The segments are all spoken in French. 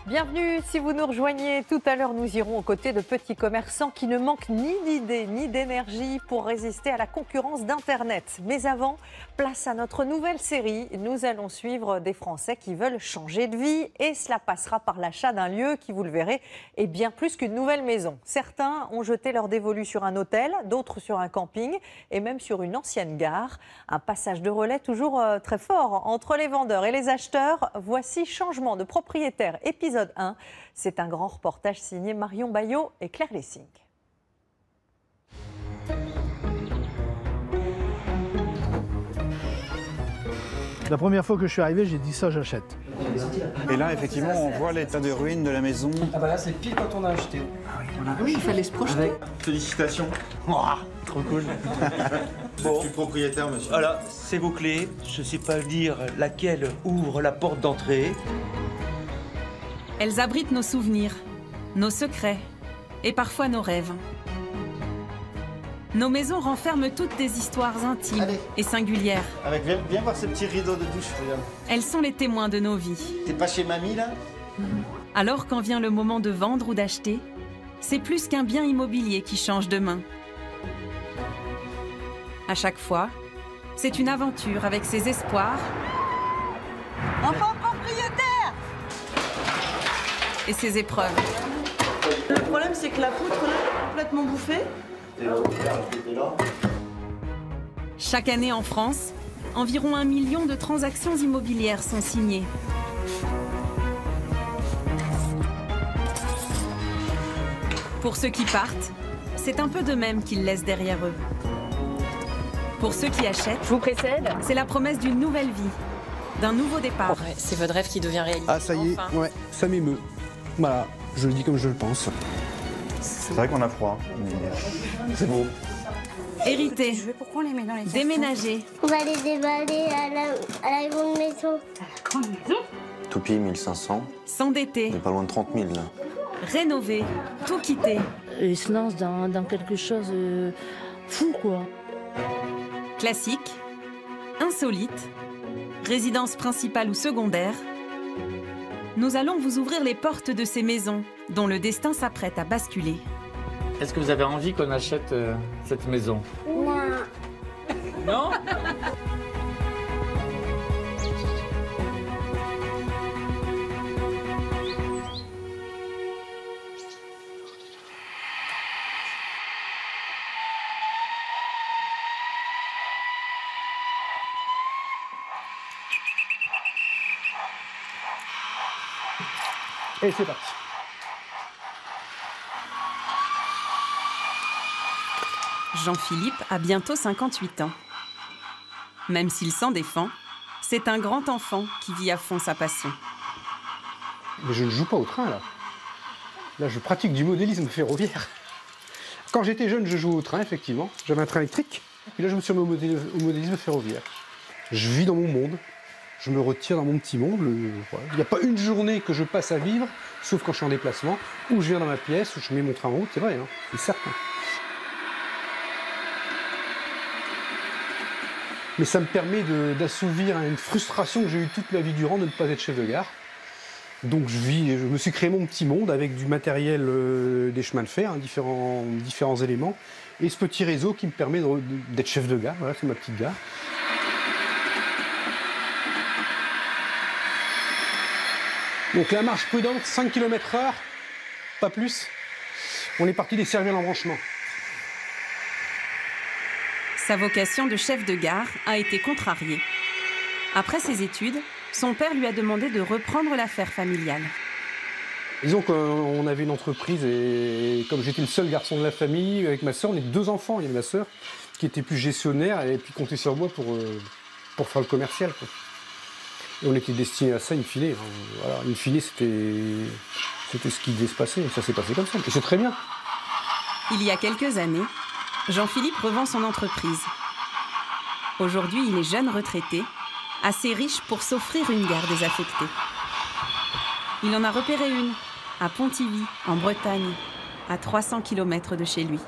Bienvenue, si vous nous rejoignez, tout à l'heure nous irons aux côtés de petits commerçants qui ne manquent ni d'idées ni d'énergie pour résister à la concurrence d'Internet. Mais avant, place à notre nouvelle série. Nous allons suivre des Français qui veulent changer de vie et cela passera par l'achat d'un lieu qui, vous le verrez, est bien plus qu'une nouvelle maison. Certains ont jeté leur dévolu sur un hôtel, d'autres sur un camping et même sur une ancienne gare. Un passage de relais toujours très fort entre les vendeurs et les acheteurs. Voici Changement de propriétaire, épisode 1. C'est un grand reportage signé Marion Bayot et Claire Lessing. La première fois que je suis arrivé, j'ai dit ça, j'achète. Et là, effectivement, on voit l'état de ruine de la maison. Ah bah là, c'est pile quand on a acheté. Oui, il fallait se projeter. Félicitations. Trop cool. Bon. Je suis propriétaire, monsieur. Voilà, c'est vos clés. Je sais pas dire laquelle ouvre la porte d'entrée. Elles abritent nos souvenirs, nos secrets et parfois nos rêves. Nos maisons renferment toutes des histoires intimes et singulières. Viens voir ces petits rideaux de douche, regarde. Elles sont les témoins de nos vies. T'es pas chez mamie, là? Alors quand vient le moment de vendre ou d'acheter, c'est plus qu'un bien immobilier qui change de main. À chaque fois, c'est une aventure avec ses espoirs Enfant propriétaire! et ses épreuves. Le problème, c'est que la poutre, là, est complètement bouffée. Chaque année en France, environ 1 million de transactions immobilières sont signées. Pour ceux qui partent, c'est un peu de même qu'ils laissent derrière eux. Pour ceux qui achètent, Je vous précède. c'est la promesse d'une nouvelle vie, d'un nouveau départ. Ouais, c'est votre rêve qui devient réalité. Ah, ça y est, Enfin. ouais, ça m'émeut. Voilà, je le dis comme je le pense. C'est vrai qu'on a froid, mais c'est beau. Hériter, Pourquoi on les met dans les déménager, On va les déballer à la grande maison. Toupie, 1500. s'endetter, On est pas loin de 30 000, là. rénover, tout quitter. Il se lance dans quelque chose fou, quoi. Classique, insolite, résidence principale ou secondaire, nous allons vous ouvrir les portes de ces maisons dont le destin s'apprête à basculer. Est-ce que vous avez envie qu'on achète cette maison? Non. Non? Et c'est parti. Jean-Philippe a bientôt 58 ans. Même s'il s'en défend, c'est un grand enfant qui vit à fond sa passion. Mais je ne joue pas au train, là. Là, je pratique du modélisme ferroviaire. Quand j'étais jeune, je jouais au train, effectivement. J'avais un train électrique. Et là, je me suis mis au modélisme ferroviaire. Je vis dans mon monde. Je me retire dans mon petit monde. Voilà. Il n'y a pas une journée que je passe à vivre, sauf quand je suis en déplacement, où je viens dans ma pièce, où je mets mon train en route. C'est vrai, hein, c'est certain. Mais ça me permet d'assouvir une frustration que j'ai eue toute ma vie durant de ne pas être chef de gare. Donc je me suis créé mon petit monde avec du matériel des chemins de fer, hein, différents éléments, et ce petit réseau qui me permet d'être chef de gare. Voilà, c'est ma petite gare. Donc la marche prudente, 5 km/h, pas plus. On est parti des services d'embranchement. Sa vocation de chef de gare a été contrariée. Après ses études, son père lui a demandé de reprendre l'affaire familiale. Disons qu'on avait une entreprise et comme j'étais le seul garçon de la famille, avec ma sœur, on est 2 enfants. Il y avait ma sœur qui était plus gestionnaire et puis comptait sur moi pour faire le commercial, quoi. Et on était destiné à ça, in fine. Voilà, in fine, c'était ce qui devait se passer. Et ça s'est passé comme ça. Et c'est très bien. Il y a quelques années, Jean-Philippe revend son entreprise. Aujourd'hui, il est jeune retraité, assez riche pour s'offrir une gare désaffectée. Il en a repéré une, à Pontivy, en Bretagne, à 300 km de chez lui.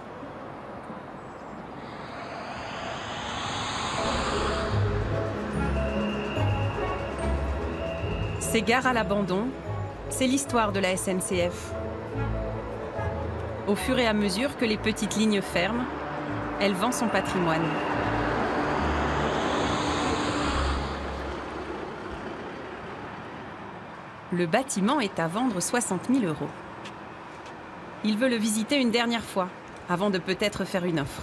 Ces gares à l'abandon, c'est l'histoire de la SNCF. Au fur et à mesure que les petites lignes ferment, elle vend son patrimoine. Le bâtiment est à vendre 60 000 €. Il veut le visiter une dernière fois, avant de peut-être faire une offre.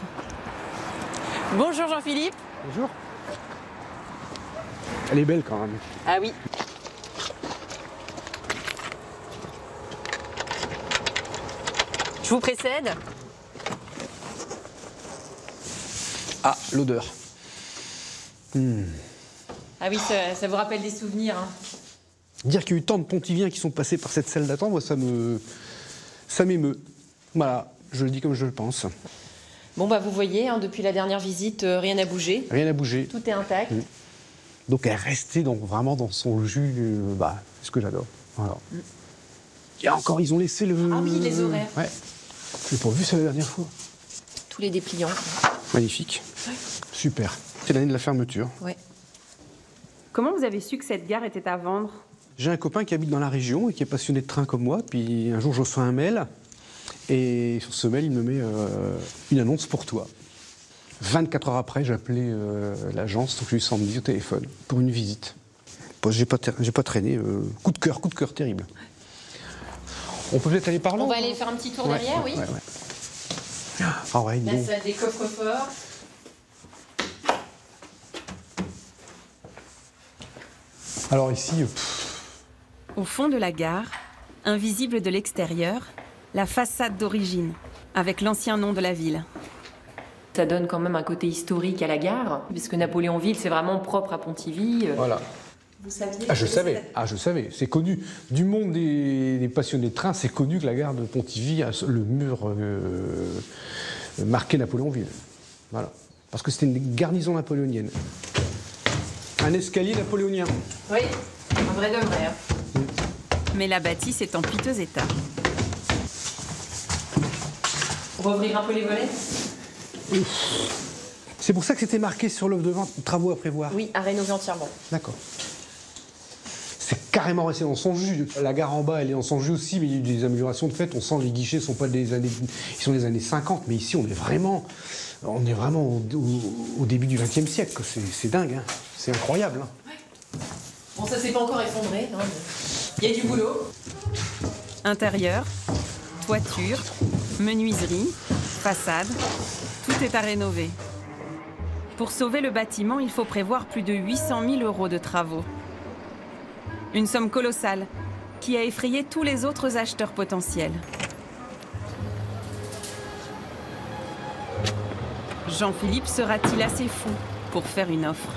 Bonjour Jean-Philippe. Bonjour. Elle est belle quand même. Ah oui. Je vous précède. Ah, l'odeur. Ah oui, ça vous rappelle des souvenirs. Hein. Dire qu'il y a eu tant de pontiviens qui sont passés par cette salle d'attente, moi, ça m'émeut. Voilà, je le dis comme je le pense. Bon, bah vous voyez, hein, depuis la dernière visite, rien n'a bougé. Rien n'a bougé. Tout est intact. Donc elle est restée vraiment dans son jus, ce que j'adore. Voilà. Et encore, ils ont laissé le... Ah oui, les horaires. Ouais. Je n'ai pas vu ça la dernière fois. Tous les dépliants. Magnifique. Ouais. Super. C'est l'année de la fermeture. Ouais. Comment vous avez su que cette gare était à vendre? J'ai un copain qui habite dans la région et qui est passionné de train comme moi. Puis un jour, je reçois un mail. Et sur ce mail, il me met une annonce pour toi. 24 heures après, j'appelais l'agence, donc je lui ai mis au téléphone pour une visite. J'ai pas traîné. Coup de cœur terrible. On peut peut-être aller par là. On va aller faire un petit tour derrière, oui. Ah ouais, là, ça a des coffres-forts. Alors ici... Au fond de la gare, invisible de l'extérieur, la façade d'origine, avec l'ancien nom de la ville. Ça donne quand même un côté historique à la gare, puisque Napoléonville, c'est vraiment propre à Pontivy. Voilà. Vous saviez? Ah, je savais. C'est connu. Du monde des passionnés de train, c'est connu que la gare de Pontivy a le mur marqué Napoléonville. Voilà. Parce que c'était une garnison napoléonienne. Un escalier napoléonien. Oui, un vrai de vrai. Mais la bâtisse est en piteux état. Rouvrir un peu les volets? C'est pour ça que c'était marqué sur l'offre de vente, travaux à prévoir. Oui, à rénover entièrement. D'accord. C'est carrément resté dans son jus. La gare en bas, elle est dans son jus aussi, mais il y a eu des améliorations de fait. On sent les guichets sont pas des années, ils sont des années 50, mais ici on est vraiment au début du XXe siècle. C'est dingue, hein. C'est incroyable. Hein. Ouais. Bon, ça s'est pas encore effondré. Hein, mais... il y a du boulot. Intérieur, toiture, menuiserie, façade, tout est à rénover. Pour sauver le bâtiment, il faut prévoir plus de 800 000 € de travaux. Une somme colossale qui a effrayé tous les autres acheteurs potentiels. Jean-Philippe sera-t-il assez fou pour faire une offre?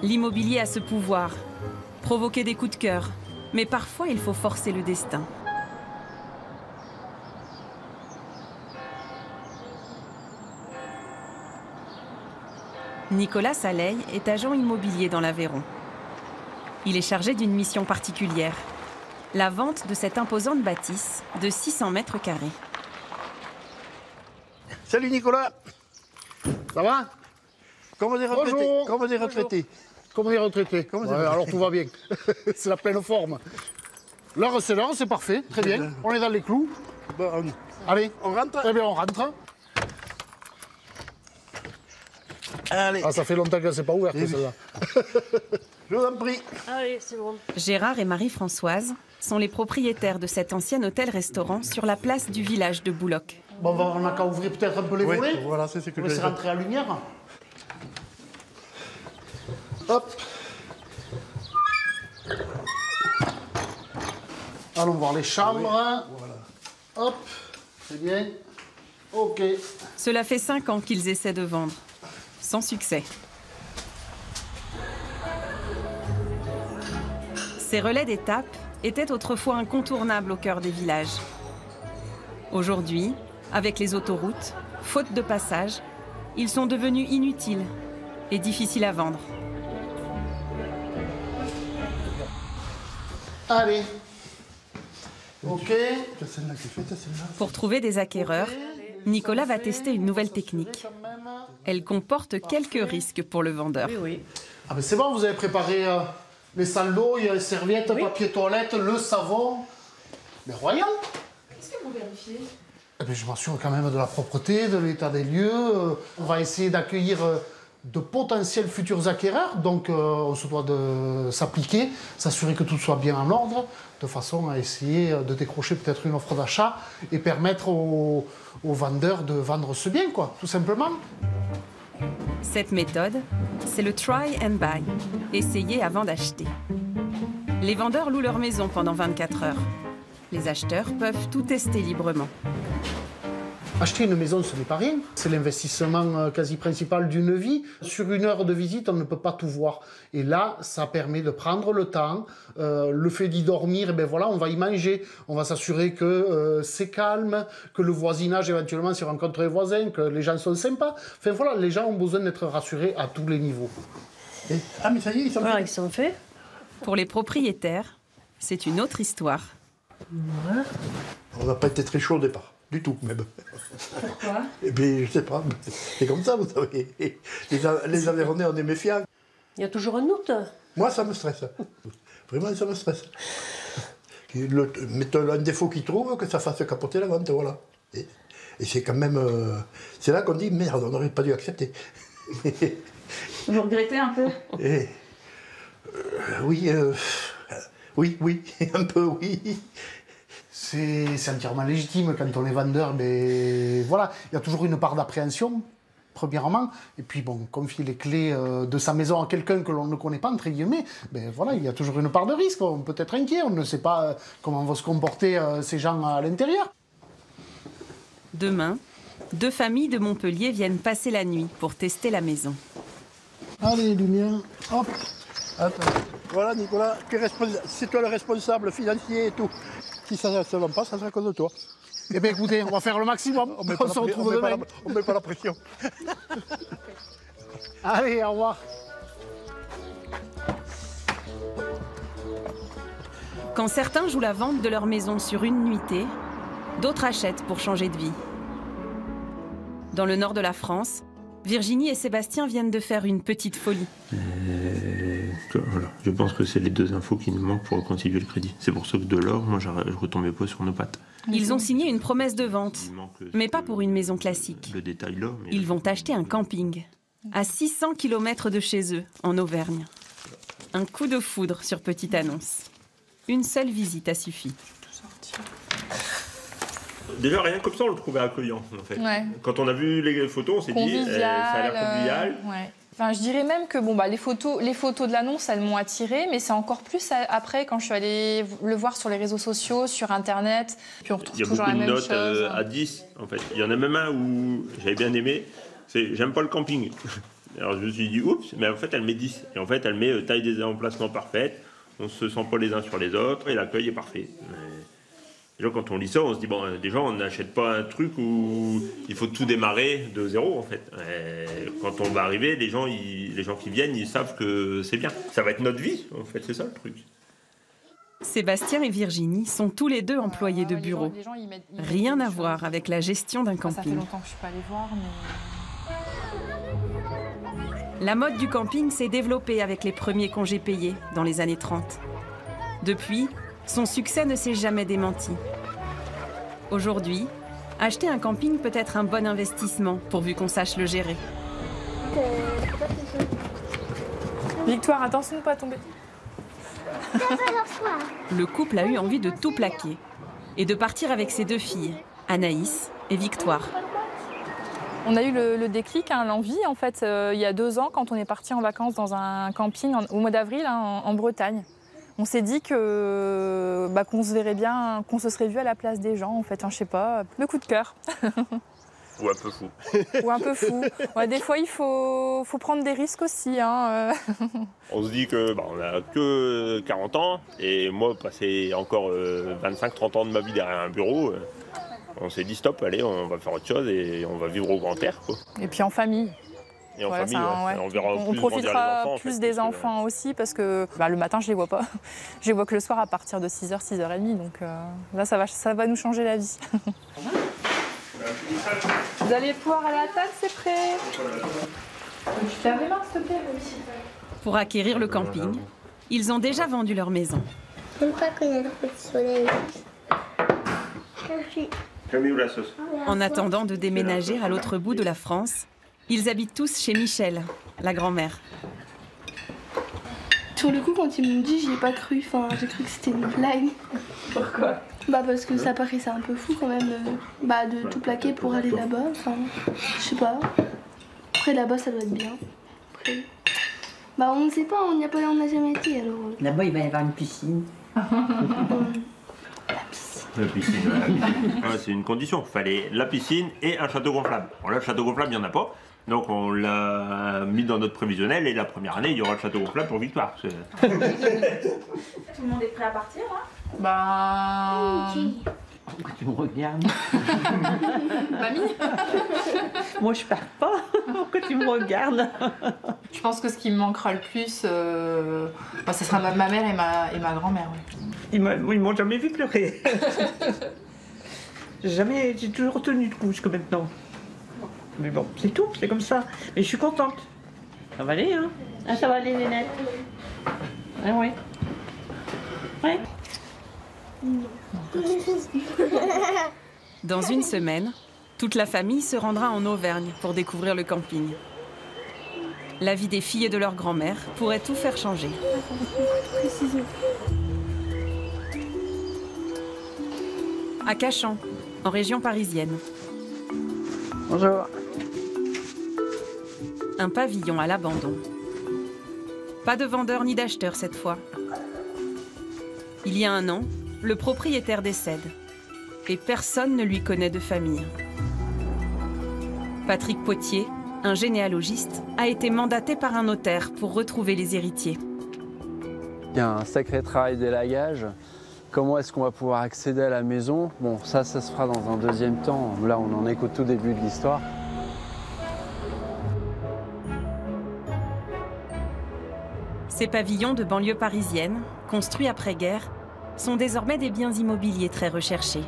L'immobilier a ce pouvoir, provoquer des coups de cœur, mais parfois il faut forcer le destin. Nicolas Saleil est agent immobilier dans l'Aveyron. Il est chargé d'une mission particulière, la vente de cette imposante bâtisse de 600 mètres carrés. Salut Nicolas. Ça va? Comme des retraités. Bonjour. Comme des retraités. Comme des retraités. Comme des Ouais, retraités. alors tout va bien. C'est la pleine forme. L'heure, c'est parfait. Très bien. On est dans les clous. Bon, Allez, on rentre? Eh bien, on rentre. Allez. Ah, ça fait longtemps qu'elle ne s'est pas ouverte, celle-là. Je vous en prie. Allez, c'est bon. Gérard et Marie-Françoise sont les propriétaires de cet ancien hôtel-restaurant sur la place du village de Bouloc. Bon, on n'a qu'à ouvrir peut-être un peu les Oui, volets. voilà, c'est ce que On laisse rentrer la lumière. Hop. Allons voir les chambres. Voilà. Hop. C'est bien. OK. Cela fait 5 ans qu'ils essaient de vendre, sans succès. Ces relais d'étape étaient autrefois incontournables au cœur des villages. Aujourd'hui, avec les autoroutes, faute de passage, ils sont devenus inutiles et difficiles à vendre. Allez. OK. C'est celle-là qui est faite, celle-là. Pour trouver des acquéreurs, Nicolas va tester une nouvelle technique. Elle comporte quelques risques pour le vendeur. Oui, oui. Ah ben c'est bon, vous avez préparé les salles d'eau, il y a les serviettes, papier toilette, le savon. Mais royal. Qu'est-ce que vous vérifiez? Eh ben, je m'assure quand même de la propreté, de l'état des lieux. On va essayer d'accueillir de potentiels futurs acquéreurs, donc on se doit de s'appliquer, s'assurer que tout soit bien en ordre, de façon à essayer de décrocher peut-être une offre d'achat et permettre aux vendeurs de vendre ce bien, quoi, tout simplement. Cette méthode, c'est le try and buy, essayer avant d'acheter. Les vendeurs louent leur maison pendant 24 heures. Les acheteurs peuvent tout tester librement. Acheter une maison, ce n'est pas rien. C'est l'investissement quasi principal d'une vie. Sur une heure de visite, on ne peut pas tout voir. Et là, ça permet de prendre le temps. Le fait d'y dormir, ben voilà, on va y manger. On va s'assurer que c'est calme, que le voisinage, éventuellement, s'y rencontre les voisins, que les gens sont sympas. Enfin voilà, les gens ont besoin d'être rassurés à tous les niveaux. Ah, mais ça y est, ils sont faits. Pour les propriétaires, c'est une autre histoire. Ouais. On n'a pas été très chaud au départ. Du tout, même. Pourquoi? Eh bien, je sais pas. C'est comme ça, vous savez. Les Aveyronais, on est méfiants. Il y a toujours un doute. Moi, ça me stresse. Vraiment, ça me stresse. Mettons un défaut qu'ils trouvent, que ça fasse capoter la vente, voilà. Et c'est quand même... c'est là qu'on dit, merde, on n'aurait pas dû accepter. Vous regrettez un peu? Oui, oui, un peu, oui. C'est entièrement légitime quand on est vendeur, mais voilà, il y a toujours une part d'appréhension, premièrement, et puis bon, confier les clés de sa maison à quelqu'un que l'on ne connaît pas, entre guillemets, ben voilà, il y a toujours une part de risque, on peut être inquiet, on ne sait pas comment vont se comporter ces gens à l'intérieur. Demain, 2 familles de Montpellier viennent passer la nuit pour tester la maison. Allez, lumière, hop. Attends. Voilà, Nicolas, c'est toi le responsable financier et tout. Si ça ne se vend pas, ça sera à cause de toi. Eh bien écoutez, on va faire le maximum. On se retrouve demain. On ne met pas la pression. Allez, au revoir. Quand certains jouent la vente de leur maison sur une nuitée, d'autres achètent pour changer de vie. Dans le nord de la France, Virginie et Sébastien viennent de faire une petite folie. Voilà. Je pense que c'est les 2 infos qui nous manquent pour reconstituer le crédit. C'est pour ça que de l'or, moi je retombais pas sur nos pattes. Ils ont signé une promesse de vente, mais pas pour une maison classique. Le détail là. Mais ils vont acheter un camping, à 600 km de chez eux, en Auvergne. Un coup de foudre sur petite annonce. Une seule visite a suffi. Déjà, rien comme ça, on le trouvait accueillant, en fait. Ouais. Quand on a vu les photos, on s'est dit, ça a l'air convivial. Ouais. Enfin, je dirais même que bon, bah, les photos de l'annonce, elles m'ont attirée, mais c'est encore plus après quand je suis allée le voir sur les réseaux sociaux, sur Internet. Puis on retrouve toujours la même chose. Il y a beaucoup de notes à 10, en fait. Il y en a même un où j'avais bien aimé, c'est « J'aime pas le camping ». Alors je me suis dit « Oups », mais en fait elle met 10. Et en fait elle met taille des emplacements parfaite, on se sent pas les uns sur les autres, et l'accueil est parfait. Déjà, quand on lit ça, on se dit, bon, déjà, on n'achète pas un truc où il faut tout démarrer de zéro, en fait. Et quand on va arriver, les gens qui viennent, ils savent que c'est bien. Ça va être notre vie, en fait, c'est ça le truc. Sébastien et Virginie sont tous les 2 employés de bureau. Rien à voir avec la gestion d'un camping. Ça fait longtemps que je suis pas allée voir, mais... La mode du camping s'est développée avec les premiers congés payés dans les années 30. Depuis, son succès ne s'est jamais démenti. Aujourd'hui, acheter un camping peut être un bon investissement, pourvu qu'on sache le gérer. Victoire, attention de ne pas tomber. Le couple a eu envie de tout plaquer et de partir avec ses 2 filles, Anaïs et Victoire. On a eu le déclic, l'envie, en fait, il y a 2 ans, quand on est parti en vacances dans un camping au mois d'avril en Bretagne. On s'est dit qu'on se verrait bien, qu'on se serait vu à la place des gens, en fait, je sais pas, le coup de cœur. Ou un peu fou. Ou un peu fou. Ouais, des fois, il faut prendre des risques aussi. On se dit que on n'a que 40 ans, et moi, passer encore 25-30 ans de ma vie derrière un bureau, on s'est dit stop, allez, on va faire autre chose et on va vivre au grand air, quoi. Et puis en famille. Et en famille, on verra on plus profitera enfants, plus des enfants aussi, parce que le matin, je les vois pas. Je les vois que le soir à partir de 6h, 6h30. Donc là, ça va nous changer la vie. Vous allez pouvoir aller à la table, c'est prêt. Tu te laves les mains, s'il te plaît, aussi. Pour acquérir le camping, ils ont déjà vendu leur maison. J'aime pas qu'il y ait le petit soleil. En attendant de déménager à l'autre bout de la France, ils habitent tous chez Michel, la grand-mère. Sur le coup, quand ils m'ont dit, j'y ai pas cru. Enfin, j'ai cru que c'était une blague. Pourquoi? Bah parce que ça paraissait un peu fou quand même de tout plaquer pour aller là-bas. Enfin, je sais pas. Après là-bas, ça doit être bien. Après... Bah on ne sait pas, on n'y a pas, on n'a jamais été alors. Là-bas, il va y avoir une piscine. La piscine, c'est une condition. Il fallait la piscine et un château gonflable. Bon, là, le château gonflable, il n'y en a pas. Donc, on l'a mis dans notre prévisionnel et la première année, il y aura le château gonflable pour Victoire. Tout le monde est prêt à partir, hein? Bah... Pourquoi tu me regardes? Mamie? Moi, je pars pas. Pourquoi tu me regardes? Je pense que ce qui me manquera le plus, ce sera ma mère et ma grand-mère. Ouais. Ils m'ont jamais vu pleurer. J'ai toujours tenu le coup jusqu'à maintenant. Mais bon, c'est tout, c'est comme ça. Mais je suis contente. Ça va aller, hein? Ah, ça va aller, Nénette. Ah ouais. Ouais. Dans une semaine, toute la famille se rendra en Auvergne pour découvrir le camping. La vie des filles et de leur grand-mère pourrait tout faire changer. À Cachan, en région parisienne. Bonjour. Un pavillon à l'abandon. Pas de vendeur ni d'acheteur cette fois. Il y a un an, le propriétaire décède. Et personne ne lui connaît de famille. Patrick Potier, un généalogiste, a été mandaté par un notaire pour retrouver les héritiers. Il y a un sacré travail d'élagage. Comment est-ce qu'on va pouvoir accéder à la maison? Bon, ça se fera dans un deuxième temps. Là, on en est qu'au tout début de l'histoire. Ces pavillons de banlieue parisienne, construits après-guerre, sont désormais des biens immobiliers très recherchés.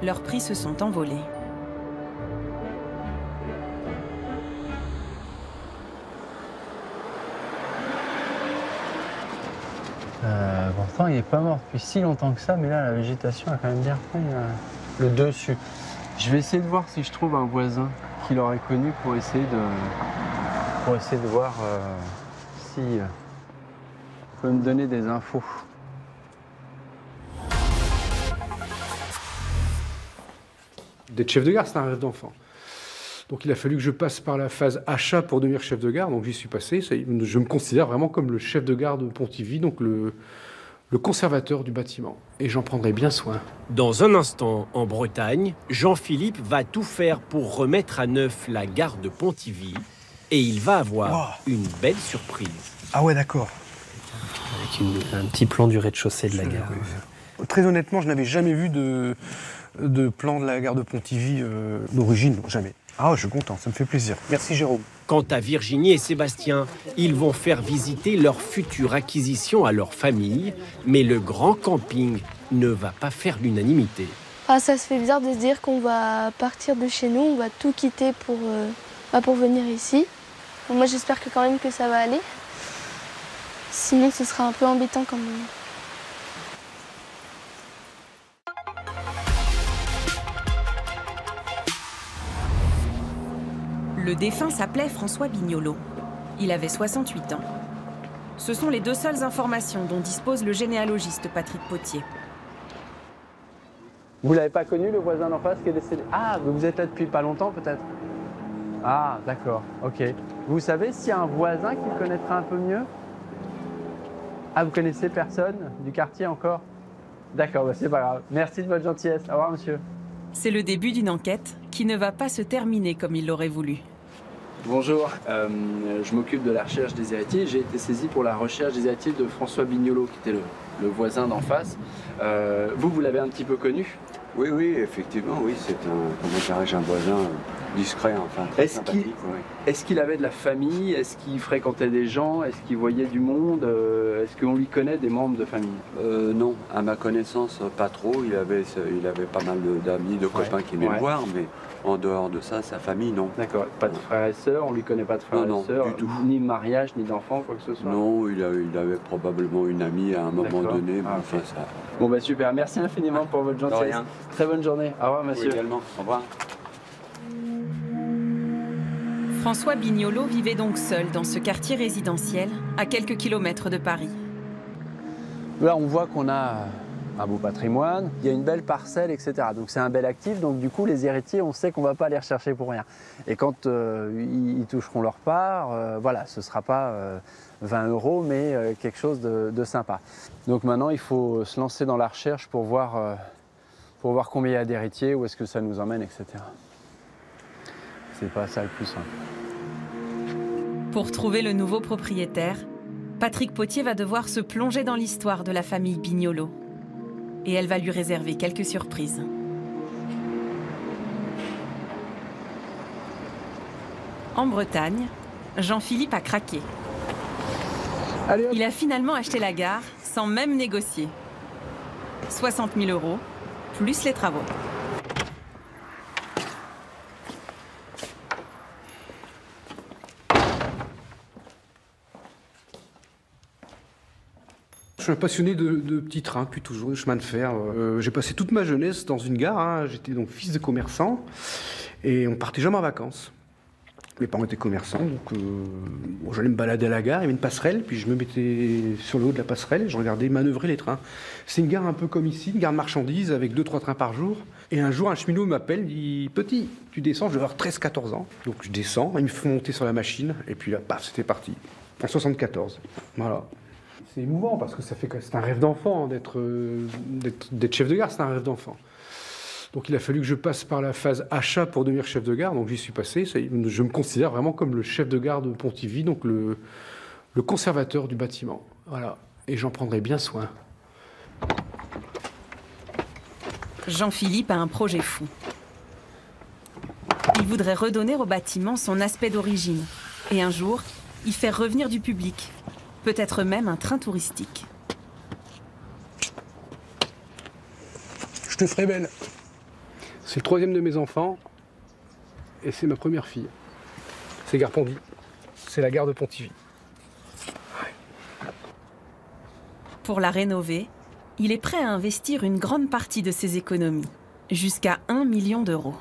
Leurs prix se sont envolés. Pourtant, il n'est pas mort depuis si longtemps que ça, mais là, la végétation a quand même bien repris le dessus. Je vais essayer de voir si je trouve un voisin qui l'aurait connu pour essayer de voir si il peut me donner des infos. D'être chef de gare, c'est un rêve d'enfant. Donc il a fallu que je passe par la phase achat pour devenir chef de gare, donc j'y suis passé. Je me considère vraiment comme le chef de gare de Pontivy, donc le conservateur du bâtiment. Et j'en prendrai bien soin. Dans un instant, en Bretagne, Jean-Philippe va tout faire pour remettre à neuf la gare de Pontivy. Et il va avoir une belle surprise. Ah ouais, d'accord. Avec un petit plan du rez-de-chaussée de la gare. Très honnêtement, je n'avais jamais vu de plan de la gare de Pontivy d'origine, jamais. Ah, je suis content, ça me fait plaisir. Merci Jérôme. Quant à Virginie et Sébastien, ils vont faire visiter leur future acquisition à leur famille, mais le grand camping ne va pas faire l'unanimité. Ah, ça se fait bizarre de se dire qu'on va partir de chez nous, on va tout quitter pour venir ici. Moi, j'espère que quand même que ça va aller. Sinon, ce sera un peu embêtant quand même. Le défunt s'appelait François Bignolo. Il avait 68 ans. Ce sont les deux seules informations dont dispose le généalogiste Patrick Potier. Vous l'avez pas connu, le voisin d'en face qui est décédé? Ah, vous êtes là depuis pas longtemps peut-être? Ah, d'accord, ok. Vous savez s'il y a un voisin qui le connaîtra un peu mieux? Ah, vous connaissez personne du quartier encore? D'accord, bah c'est pas grave. Merci de votre gentillesse. Au revoir, monsieur. C'est le début d'une enquête qui ne va pas se terminer comme il l'aurait voulu. Bonjour, je m'occupe de la recherche des héritiers. J'ai été saisi pour la recherche des héritiers de François Bignolo, qui était le voisin d'en face. Vous l'avez un petit peu connu? Oui, oui, effectivement, oui, c'est un voisin discret, enfin très sympathique. Est-ce qu'il avait de la famille? Est-ce qu'il fréquentait des gens? Est-ce qu'il voyait du monde? Est-ce qu'on lui connaît des membres de famille? Non, à ma connaissance, pas trop. Il avait pas mal d'amis, de copains qui venaient le voir, mais en dehors de ça, sa famille, non. D'accord, pas de frères et sœurs, on lui connaît pas de frères et sœurs, du tout. Ni de mariage, ni d'enfants, quoi que ce soit? Non, il avait probablement une amie à un moment donné, mais enfin ça... Bon bah super, merci infiniment pour votre gentillesse. Très bonne journée. Au revoir monsieur. Oui, également. Au revoir. François Bignolo vivait donc seul dans ce quartier résidentiel, à quelques kilomètres de Paris. Là, on voit qu'on a un beau patrimoine, il y a une belle parcelle, etc. Donc c'est un bel actif, donc du coup, les héritiers, on sait qu'on ne va pas les rechercher pour rien. Et quand ils toucheront leur part, voilà, ce ne sera pas 20 €, mais quelque chose de sympa. Donc maintenant, il faut se lancer dans la recherche pour voir combien il y a d'héritiers, où est-ce que ça nous emmène, etc. C'est pas ça le plus simple. Pour trouver le nouveau propriétaire, Patrick Potier va devoir se plonger dans l'histoire de la famille Bignolo. Et elle va lui réserver quelques surprises. En Bretagne, Jean-Philippe a craqué. Il a finalement acheté la gare sans même négocier. 60 000 €, plus les travaux. Je suis un passionné de petits trains depuis toujours, de chemin de fer. J'ai passé toute ma jeunesse dans une gare, hein. J'étais donc fils de commerçant et on partait jamais en vacances. Mes parents étaient commerçants, donc j'allais me balader à la gare, il y avait une passerelle, puis je me mettais sur le haut de la passerelle et je regardais manœuvrer les trains. C'est une gare un peu comme ici, une gare de marchandises avec 2-3 trains par jour. Et un jour, un cheminot m'appelle, il dit « Petit, tu descends, je vais avoir 13-14 ans. » Donc je descends, ils me font monter sur la machine et puis là, paf, c'était parti. En 74, voilà. C'est émouvant parce que c'est un rêve d'enfant d'être chef de gare, c'est un rêve d'enfant. Donc il a fallu que je passe par la phase achat pour devenir chef de gare, donc j'y suis passé. Je me considère vraiment comme le chef de gare de Pontivy, donc le conservateur du bâtiment. Voilà, et j'en prendrai bien soin. Jean-Philippe a un projet fou. Il voudrait redonner au bâtiment son aspect d'origine. Et un jour, y faire revenir du public. Peut-être même un train touristique. Je te ferai belle. C'est le 3e de mes enfants et c'est ma première fille. C'est Gare Pondy. C'est la gare de Pontivy. Pour la rénover, il est prêt à investir une grande partie de ses économies, jusqu'à 1 million €.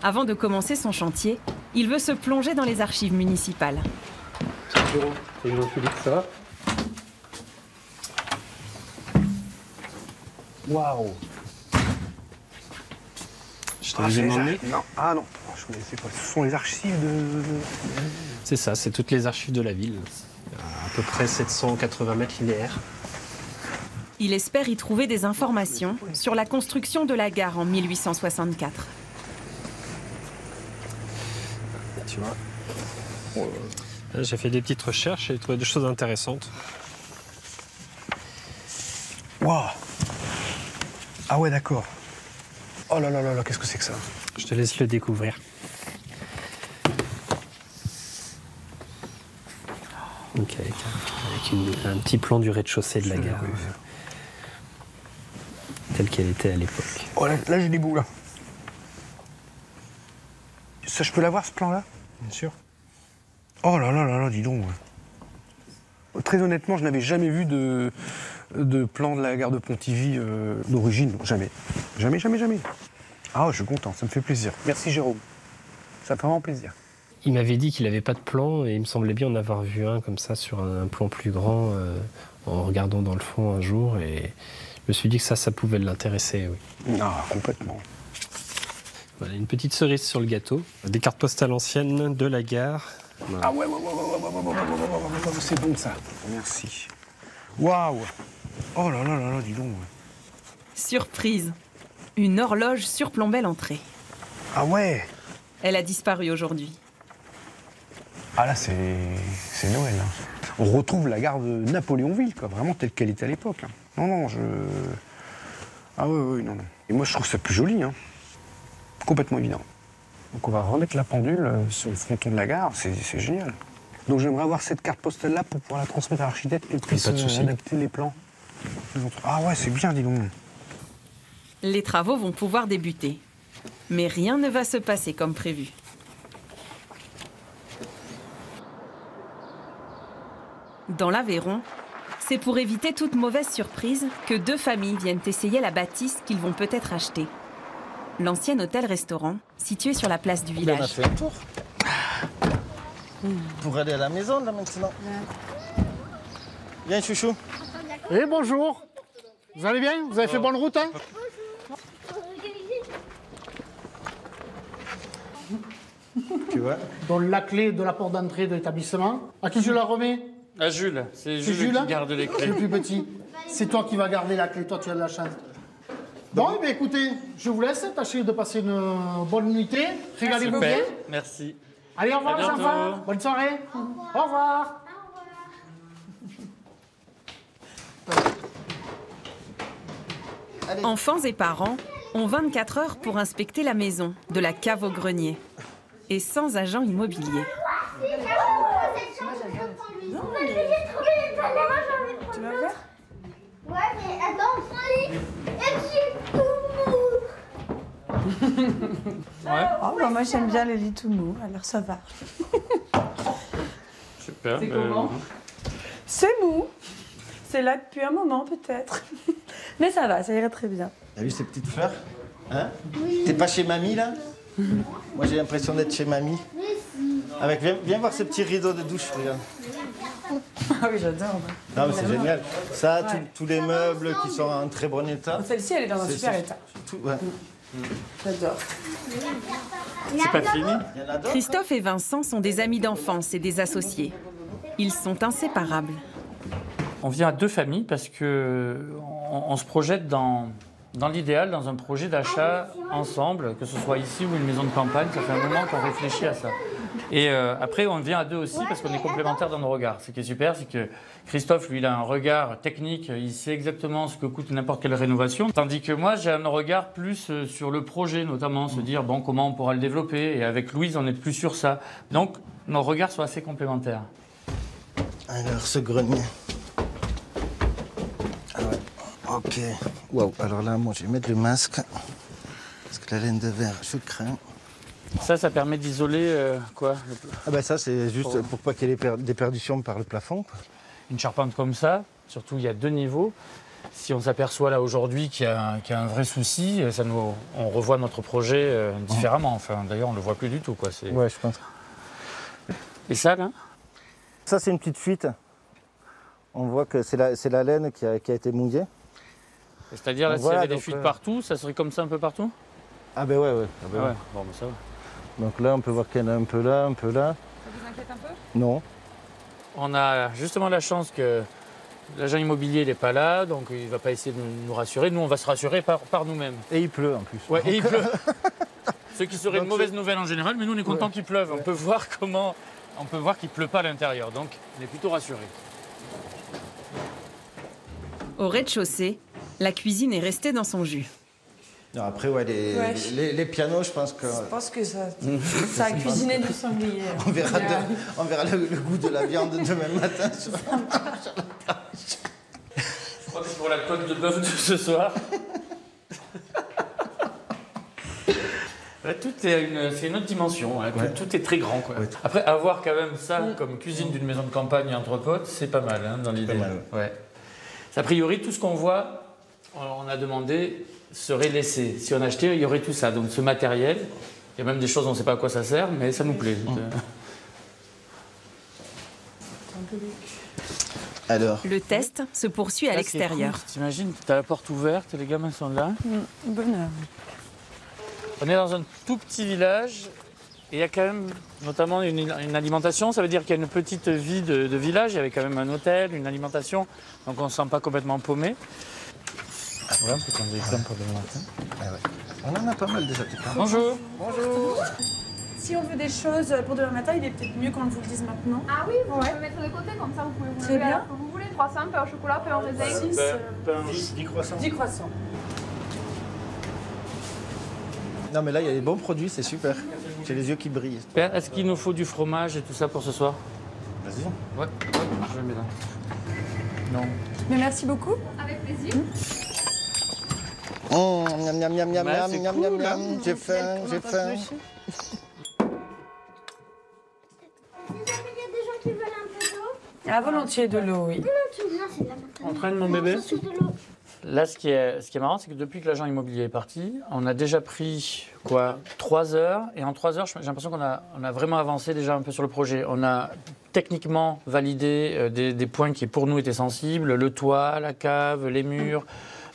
Avant de commencer son chantier, il veut se plonger dans les archives municipales. C'est Jean-Philippe, ça va? Waouh! Je t'avais demandé? Non, ah non, je connaissais pas. Ce sont les archives de... C'est ça, c'est toutes les archives de la ville. À peu près 780 mètres linéaires. Il espère y trouver des informations sur la construction de la gare en 1864. Tu vois, j'ai fait des petites recherches et trouvé des choses intéressantes. Waouh! Ah ouais, d'accord. Oh là là là là, qu'est-ce que c'est que ça? Je te laisse le découvrir. Donc avec un petit plan du rez-de-chaussée de la gare, telle qu'elle était à l'époque. Oh là j'ai des bouts là. Ça, je peux l'avoir ce plan-là? Bien sûr. Oh là là là là, dis donc. Très honnêtement, je n'avais jamais vu de plan de la gare de Pontivy d'origine. Jamais. Jamais, jamais, jamais. Ah, je suis content, ça me fait plaisir. Merci Jérôme. Ça me fait vraiment plaisir. Il m'avait dit qu'il n'avait pas de plan et il me semblait bien en avoir vu un comme ça sur un plan plus grand en regardant dans le fond un jour et je me suis dit que ça pouvait l'intéresser, oui. Ah, complètement. Voilà, une petite cerise sur le gâteau. Des cartes postales anciennes de la gare. Ah ouais, c'est bon ça. Merci. Waouh! Oh là là là là, dis donc. Surprise! Une horloge surplombait l'entrée. Ah ouais! Elle a disparu aujourd'hui. Ah là, c'est Noël. Hein. On retrouve la gare de Napoléonville, quoi, vraiment telle qu'elle était à l'époque. Hein. Non, non, Ah oui, non, non. Et moi, je trouve ça plus joli, hein. Complètement évident. Donc on va remettre la pendule sur le fronton de la gare, c'est génial. Donc j'aimerais avoir cette carte postale-là pour pouvoir la transmettre à l'architecte et puisse adapter les plans. Ah ouais, c'est bien, dis donc. Les travaux vont pouvoir débuter. Mais rien ne va se passer comme prévu. Dans l'Aveyron, c'est pour éviter toute mauvaise surprise que 2 familles viennent essayer la bâtisse qu'ils vont peut-être acheter. L'ancien hôtel-restaurant, situé sur la place du village. On a fait un tour. Pour aller à la maison, là, maintenant. Viens, chouchou. Eh, bonjour. Vous allez bien? Vous avez fait bonne route, hein? Tu vois? Donne la clé de la porte d'entrée de l'établissement. À qui je la remets? À Jules. C'est Jules qui garde les clés. Le plus petit. C'est toi qui vas garder la clé. Toi, tu as de la chance. Bon, eh bien, écoutez, je vous laisse. Tâchez de passer une bonne nuitée. Régalez-vous bien. Merci. Allez, au revoir, les enfants. Bonne soirée. Au revoir. Enfants et parents ont 24 heures pour inspecter la maison, de la cave au grenier. Et sans agent immobilier. Tu vas voir? Ouais, mais attends, c'est tout mou. Ouais. Oh, bah, moi j'aime bien les lits tout mous, alors ça va. Super. C'est comment? C'est mou. C'est là depuis un moment peut-être. Mais ça va, ça irait très bien. T'as vu ces petites fleurs? Hein? Oui. T'es pas chez mamie là? Moi j'ai l'impression d'être chez mamie. Avec, viens voir ces petits rideaux de douche, regarde. Ah oui, j'adore. Non mais c'est génial. Ça, tous les meubles qui sont en très bon état. Celle-ci, elle est dans un super état. Ouais. J'adore. C'est pas fini? Christophe et Vincent sont des amis d'enfance et des associés. Ils sont inséparables. On vient à 2 familles parce que on se projette dans l'idéal, dans un projet d'achat ensemble, que ce soit ici ou une maison de campagne. Ça fait un moment qu'on réfléchit à ça. Et après, on vient à 2 aussi parce qu'on est complémentaires dans nos regards. Ce qui est super, c'est que Christophe, lui, il a un regard technique. Il sait exactement ce que coûte n'importe quelle rénovation. Tandis que moi, j'ai un regard plus sur le projet, notamment, se dire, bon, comment on pourra le développer. Et avec Louise, on est plus sur ça. Donc, nos regards sont assez complémentaires. Alors, ce grenier. Ah ouais. Ok. Waouh. Alors là, moi, je vais mettre le masque. Parce que la laine de verre, je crains. Ça permet d'isoler quoi? Ah bah ça, c'est juste pour pas qu'il y ait des perditions par le plafond, quoi. Une charpente comme ça, surtout il y a 2 niveaux. Si on s'aperçoit là aujourd'hui qu'il y a un vrai souci, on revoit notre projet différemment. Enfin, d'ailleurs, on le voit plus du tout, quoi. Ouais, je pense. Et ça, là? Ça, c'est une petite fuite. On voit que c'est la laine qui a été mouillée. C'est-à-dire, là, s'il y avait des fuites partout, ça serait comme ça un peu partout? Ah ben ouais. Ah ben ouais. Bon, ben ça va. Donc là, on peut voir qu'il y en a un peu là, un peu là. Ça vous inquiète un peu? Non. On a justement la chance que l'agent immobilier n'est pas là, donc il ne va pas essayer de nous rassurer. Nous, on va se rassurer par nous-mêmes. Et il pleut en plus. Ouais, et il pleut. Ce qui serait une mauvaise nouvelle en général, mais nous, on est content qu'il pleuve. On peut voir qu'il ne pleut pas à l'intérieur, donc on est plutôt rassurés. Au rez-de-chaussée, la cuisine est restée dans son jus. Non, après, ouais, les pianos, je pense que... Je pense que ça a cuisiné du sanglier. On verra le goût de la viande demain matin sur la plage. Je crois que c'est pour la côte de bœuf de ce soir. C'est une autre dimension, hein. Tout est très grand, quoi. Ouais. Après, avoir quand même ça comme cuisine d'une maison de campagne entre potes, c'est pas mal, hein, dans l'idée. Ouais. A priori, tout ce qu'on voit, on a demandé, serait laissé. Si on achetait, il y aurait tout ça. Donc ce matériel, il y a même des choses, on ne sait pas à quoi ça sert, mais ça nous plaît. Alors. Le test se poursuit à l'extérieur. Cool, t'imagines, t'as la porte ouverte, les gamins sont là. Bonheur. On est dans un tout petit village et il y a quand même notamment une alimentation. Ça veut dire qu'il y a une petite vie de village. Il y avait quand même un hôtel, une alimentation. Donc on ne se sent pas complètement paumé. Voilà, on peut prendre des exemples pour demain matin. Ah ouais. On en a pas mal déjà. Bonjour. Bonjour. Si on veut des choses pour demain matin, il est peut-être mieux qu'on vous le dise maintenant. Ah oui, vous pouvez mettre de côté, comme ça vous pouvez vous Très bien. que vous voulez. Croissant, pain au chocolat, pain au raisin. 10 croissants. 10 croissants. Non, mais là, il y a des bons produits, c'est super. J'ai les yeux qui brillent. Père, est-ce qu'il nous faut du fromage et tout ça pour ce soir? Vas-y. Ouais, je le mets là. Non. Mais merci beaucoup. Avec plaisir. Miam, miam, miam, miam, Ouais, miam, c'est miam, cool, miam, hein. miam. J'ai faim, j'ai faim. Ah, volontiers de l'eau, oui. On traîne mon bébé. Là, ce qui est marrant, c'est que depuis que l'agent immobilier est parti, on a déjà pris, 3 heures. Et en 3 heures, j'ai l'impression qu'on a vraiment avancé déjà un peu sur le projet. On a techniquement validé des points qui, pour nous, étaient sensibles. Le toit, la cave, les murs.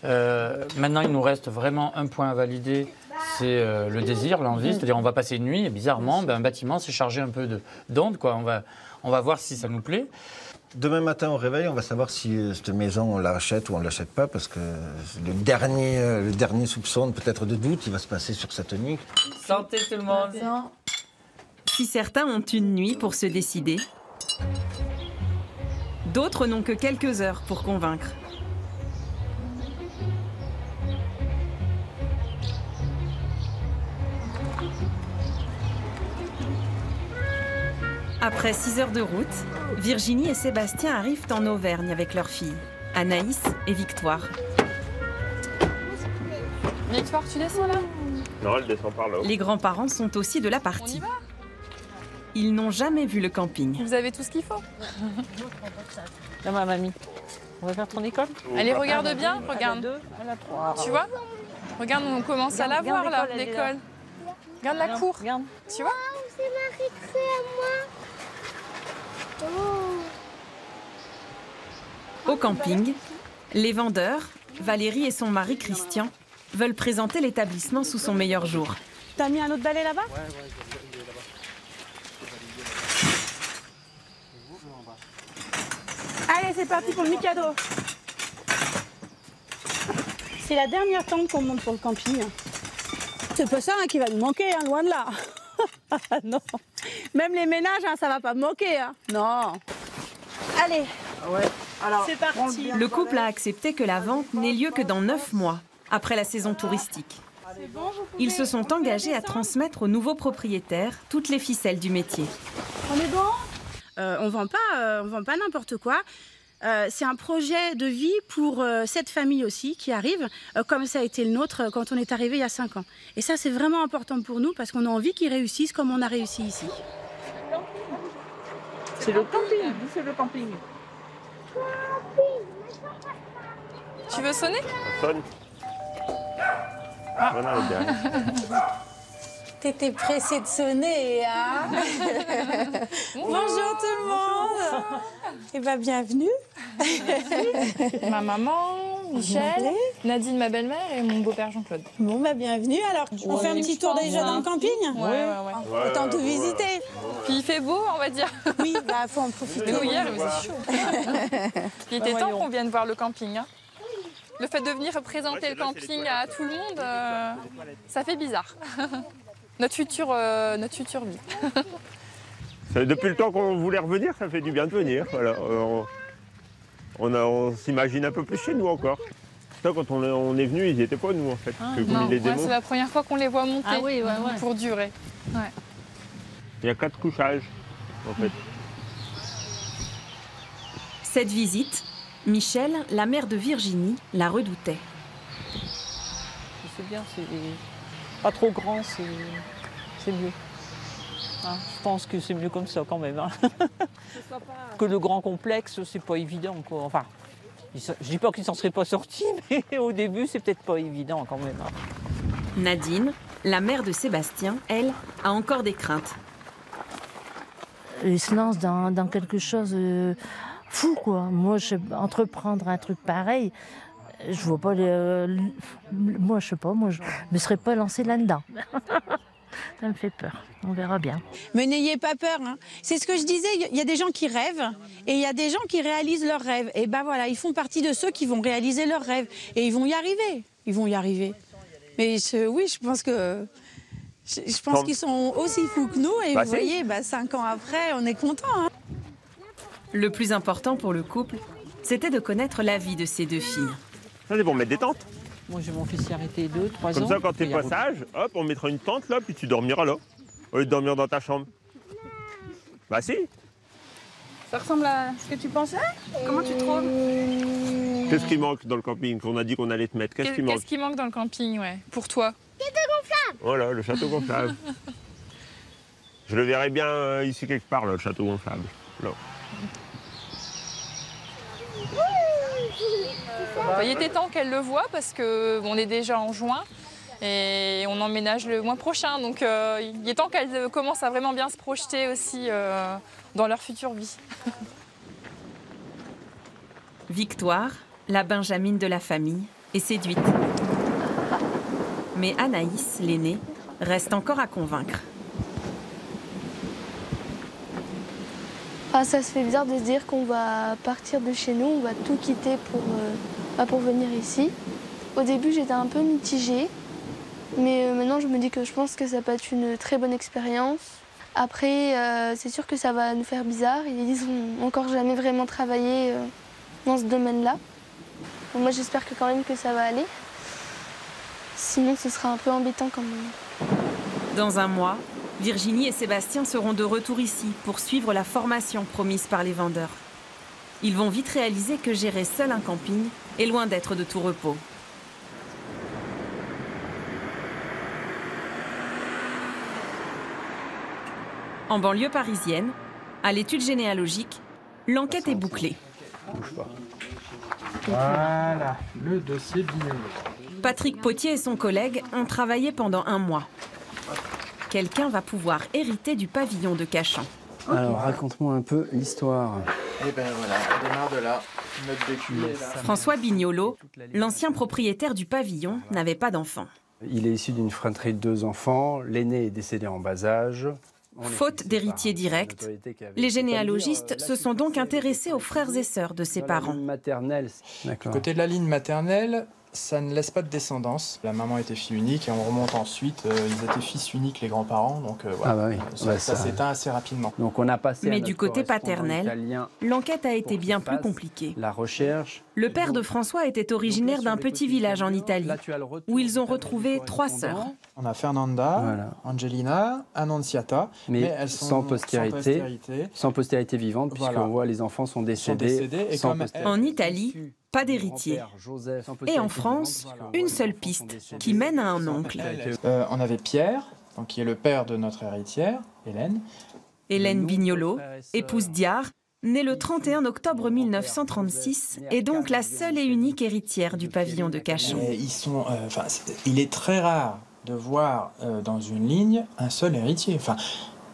Maintenant, il nous reste vraiment un point à valider. C'est le désir, l'envie. C'est-à-dire, on va passer une nuit et bizarrement, un bâtiment s'est chargé un peu d'ondes. On va voir si ça nous plaît. Demain matin, au réveil, on va savoir si cette maison, on la rachète ou on ne l'achète pas, parce que le dernier soupçon, peut-être de doute, il va se passer sur cette nuit. Santé tout le monde. Si certains ont une nuit pour se décider, d'autres n'ont que quelques heures pour convaincre. Après 6 heures de route, Virginie et Sébastien arrivent en Auvergne avec leurs filles, Anaïs et Victoire. Victoire, tu descends là? Non, elle descend par là. Les grands-parents sont aussi de la partie. Ils n'ont jamais vu le camping. Vous avez tout ce qu'il faut. Là, ma mamie, on va faire ton école? Allez, regarde bien, regarde. Elle a 2, elle a 3. Tu vois? Regarde, on commence à la voir là, l'école. Regarde la cour. Regarde. Tu vois? C'est ma récré à moi. Au camping, les vendeurs, Valérie et son mari Christian, veulent présenter l'établissement sous son meilleur jour. T'as mis un autre balai là-bas? Allez, c'est parti pour le Mikado. C'est la dernière tente qu'on monte pour le camping. C'est pas ça qui va nous manquer, loin de là. Non. Même les ménages, ça va pas me manquer. Non. Allez. C'est parti. Le couple a accepté que la vente n'ait lieu que dans 9 mois, après la saison touristique. Ils se sont engagés à transmettre aux nouveaux propriétaires toutes les ficelles du métier. On est bon? On vend pas n'importe quoi. C'est un projet de vie pour cette famille aussi qui arrive, comme ça a été le nôtre quand on est arrivé il y a 5 ans. Et ça, c'est vraiment important pour nous parce qu'on a envie qu'ils réussissent comme on a réussi ici. C'est le camping, c'est le camping. Tu veux sonner? Ça sonne. Voilà, elle est derrière. T'étais pressée de sonner, hein? Bonjour tout le monde. Et bien, bienvenue. Ma maman, Michel, Nadine, ma belle-mère, et mon beau-père Jean-Claude. Bon, bienvenue. Alors, on fait un petit tour déjà dans le camping? Ouais. Autant tout visiter. Puis il fait beau, on va dire. Oui, faut en profiter. Nous, hier, il faisait chaud. Il était temps qu'on vienne voir le camping. Le fait de venir présenter le camping à tout le monde, ça fait bizarre. Notre future vie. Depuis le temps qu'on voulait revenir, ça fait du bien de venir. Voilà. On s'imagine un peu plus chez nous encore. Ça, quand on est venu, ils n'y étaient pas nous en fait. C'est la première fois qu'on les voit monter pour durer. Ouais. Il y a 4 couchages en fait. Cette visite, Michel, la mère de Virginie, la redoutait. C'est bien, c'est pas trop grand, c'est mieux. Je pense que c'est mieux comme ça quand même. Que le grand complexe, c'est pas évident, quoi. Enfin, je dis pas qu'ils s'en seraient pas sortis, mais au début, c'est peut-être pas évident quand même. Nadine, la mère de Sébastien, elle, a encore des craintes. Il se lance dans quelque chose fou, quoi. Moi, entreprendre un truc pareil, je vois pas moi, je sais pas, je me serais pas lancée là-dedans. Ça me fait peur. On verra bien. Mais n'ayez pas peur. C'est ce que je disais. Il y a des gens qui rêvent et il y a des gens qui réalisent leurs rêves. Et ben voilà, ils font partie de ceux qui vont réaliser leurs rêves. Et ils vont y arriver. Ils vont y arriver. Mais oui, je pense qu'ils sont aussi fous que nous. Et vous voyez, 5 ans après, on est contents. Le plus important pour le couple, c'était de connaître la vie de ces 2 filles. Allez, bon, mettre des tentes. Moi, j'ai mon fils s'y arrêté 2, 3 ans. Comme ça, quand t'es pas sage, hop, on mettra une tente là, puis tu dormiras là. Au lieu de dormir dans ta chambre. Bah si. Ça ressemble à ce que tu pensais? Comment tu trouves? Qu'est-ce qui manque dans le camping qu'on a dit qu'on allait te mettre? Qu'est-ce qui manque? Qu'est-ce qui manque dans le camping, ouais, pour toi? Château gonflable. Voilà, le château gonflable. Je le verrai bien ici quelque part, là, le château gonflable. Là. Il était temps qu'elle le voie parce qu'on est déjà en juin et on emménage le mois prochain. Donc il est temps qu'elle commence à vraiment bien se projeter aussi dans leur future vie. Victoire, la Benjamine de la famille, est séduite. Mais Anaïs, l'aînée, reste encore à convaincre. Ah, ça se fait bizarre de se dire qu'on va partir de chez nous, on va tout quitter pour venir ici. Au début, j'étais un peu mitigée, mais maintenant, je me dis que je pense que ça peut être une très bonne expérience. Après, c'est sûr que ça va nous faire bizarre. Ils n'ont encore jamais vraiment travaillé dans ce domaine-là. Moi, j'espère que quand même que ça va aller. Sinon, ce sera un peu embêtant quand même. Dans un mois, Virginie et Sébastien seront de retour ici pour suivre la formation promise par les vendeurs. Ils vont vite réaliser que gérer seul un camping est loin d'être de tout repos. En banlieue parisienne, à l'étude généalogique, l'enquête est bouclée. Bouge pas. Voilà, le dossier Bignolo. Patrick Potier et son collègue ont travaillé pendant un mois. Quelqu'un va pouvoir hériter du pavillon de Cachan. Alors, raconte-moi un peu l'histoire. Et ben voilà, on démarre de là. Notre vécu. François Bignolo, l'ancien propriétaire du pavillon, n'avait pas d'enfant. Il est issu d'une fratrie de 2 enfants. L'aîné est décédé en bas âge. Faute d'héritier direct, les généalogistes se sont donc intéressés aux frères et sœurs de ses parents. Du côté de la ligne maternelle, ça ne laisse pas de descendance. La maman était fille unique et on remonte ensuite, ils étaient fils uniques, les grands-parents, donc voilà. Ah bah oui. Ça s'éteint assez rapidement. Donc on a passé. Mais du côté paternel, l'enquête a été bien plus compliquée. La recherche. Le père de François était originaire d'un petit village en Italie, où ils ont retrouvé 3 sœurs. On a Fernanda, voilà. Angelina, Annonciata, mais elles sont sans postérité vivante, puisqu'on voit les enfants sont décédés. En Italie, pas d'héritier. Et en France, une seule piste qui mène à un oncle. On avait Pierre, donc, qui est le père de notre héritière, Hélène. Hélène Bignolo, épouse Diard, née le 31 octobre 1936, est donc la seule et unique héritière du pavillon de Cachan. Il est très rare de voir dans une ligne un seul héritier. Enfin,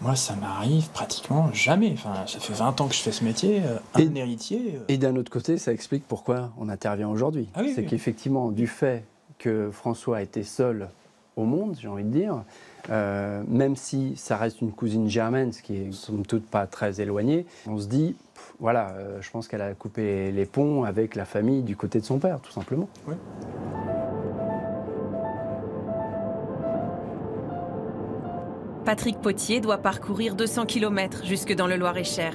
moi, ça m'arrive pratiquement jamais. Enfin, ça fait 20 ans que je fais ce métier, un héritier. Et d'un autre côté, ça explique pourquoi on intervient aujourd'hui. Ah oui, c'est qu'effectivement, du fait que François était seul au monde, j'ai envie de dire, même si ça reste une cousine germaine, ce qui est somme toute pas très éloigné, on se dit, voilà, je pense qu'elle a coupé les ponts avec la famille du côté de son père, tout simplement. Oui. Patrick Potier doit parcourir 200 km jusque dans le Loir-et-Cher,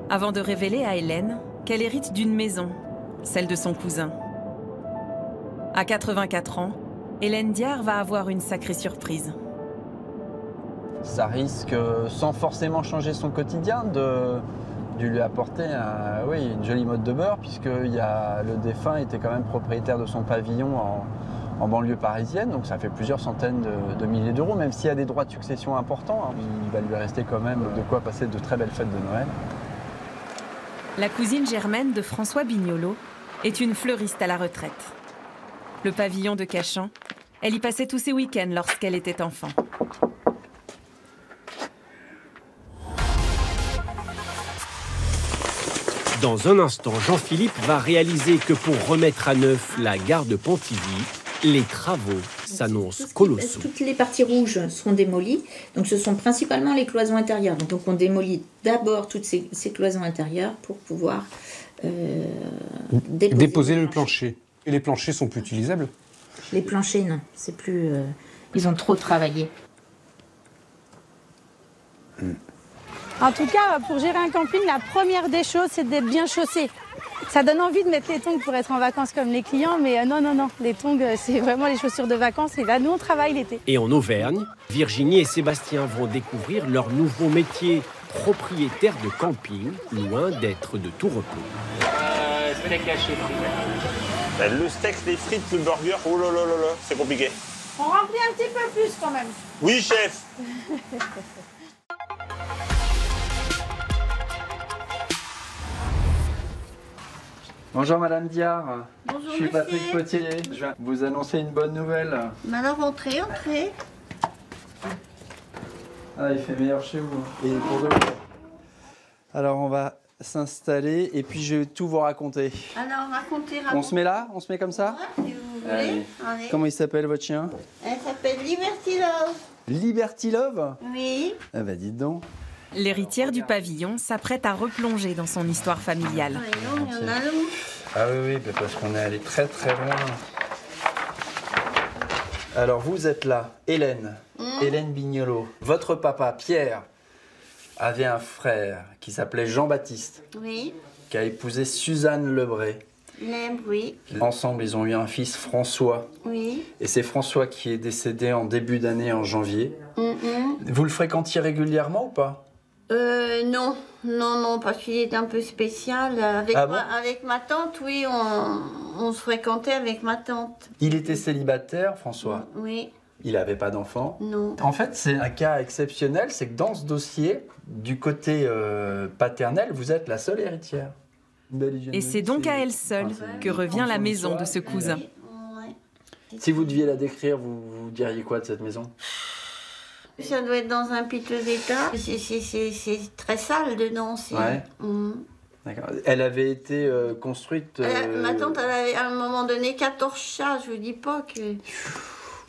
avant de révéler à Hélène qu'elle hérite d'une maison, celle de son cousin. À 84 ans, Hélène Diard va avoir une sacrée surprise. Ça risque, sans forcément changer son quotidien, de lui apporter une jolie mode de beurre, puisque le défunt était quand même propriétaire de son pavillon en banlieue parisienne, donc ça fait plusieurs centaines de milliers d'euros, même s'il y a des droits de succession importants, hein, il va lui rester quand même de quoi passer de très belles fêtes de Noël. La cousine germaine de François Bignolo est une fleuriste à la retraite. Le pavillon de Cachan, elle y passait tous ses week-ends lorsqu'elle était enfant. Dans un instant, Jean-Philippe va réaliser que pour remettre à neuf la gare de Pontivy, les travaux s'annoncent colossaux. Toutes les parties rouges seront démolies. Donc ce sont principalement les cloisons intérieures. Donc on démolit d'abord toutes ces cloisons intérieures pour pouvoir déposer le plancher. Et les planchers sont plus utilisables? Les planchers, non. C'est plus. Ils ont trop travaillé. En tout cas, pour gérer un camping, la première des choses, c'est d'être bien chaussé. Ça donne envie de mettre les tongs pour être en vacances comme les clients, mais non, les tongs, c'est vraiment les chaussures de vacances. Et là, nous, on travaille l'été. Et en Auvergne, Virginie et Sébastien vont découvrir leur nouveau métier, propriétaire de camping, loin d'être de tout repos. Steak haché, frites. Le steak, les frites, le burger, oh là là là là, c'est compliqué. On remplit un petit peu plus quand même. Oui, chef. Bonjour Madame Diard. Bonjour, je suis monsieur. Patrick Potier. Je viens vous annoncer une bonne nouvelle. Alors, entrez. Ah, il fait meilleur chez vous. Et pour de vrai. Alors on va s'installer et puis je vais tout vous raconter. Alors, racontez. On se met là? On se met comme ça? Si vous voulez. Allez. Comment il s'appelle votre chien? Elle s'appelle Liberty Love. Liberty Love? Oui. Ah bah dites donc. L'héritière du pavillon s'apprête à replonger dans son histoire familiale. Ah oui, parce qu'on est allé très très loin. Alors vous êtes là, Hélène, Hélène Bignolo. Votre papa, Pierre, avait un frère qui s'appelait Jean-Baptiste, Oui. qui a épousé Suzanne Lebray. Oui. Ensemble, ils ont eu un fils, François. Oui. Et c'est François qui est décédé en début d'année, en janvier. Vous le fréquentiez régulièrement ou pas? Non, parce qu'il est un peu spécial. Avec ma tante, oui, on se fréquentait avec ma tante. Il était célibataire, François? Oui. Il n'avait pas d'enfant? Non. En fait, c'est un cas exceptionnel, c'est que dans ce dossier, du côté paternel, vous êtes la seule héritière. Et c'est donc à elle seule que revient la maison de ce cousin. Si vous deviez la décrire, vous diriez quoi de cette maison? Ça doit être dans un piteux état. C'est très sale dedans. Ouais. D'accord. Elle avait été construite... Ma tante, elle avait à un moment donné 14 chats, je vous dis pas que...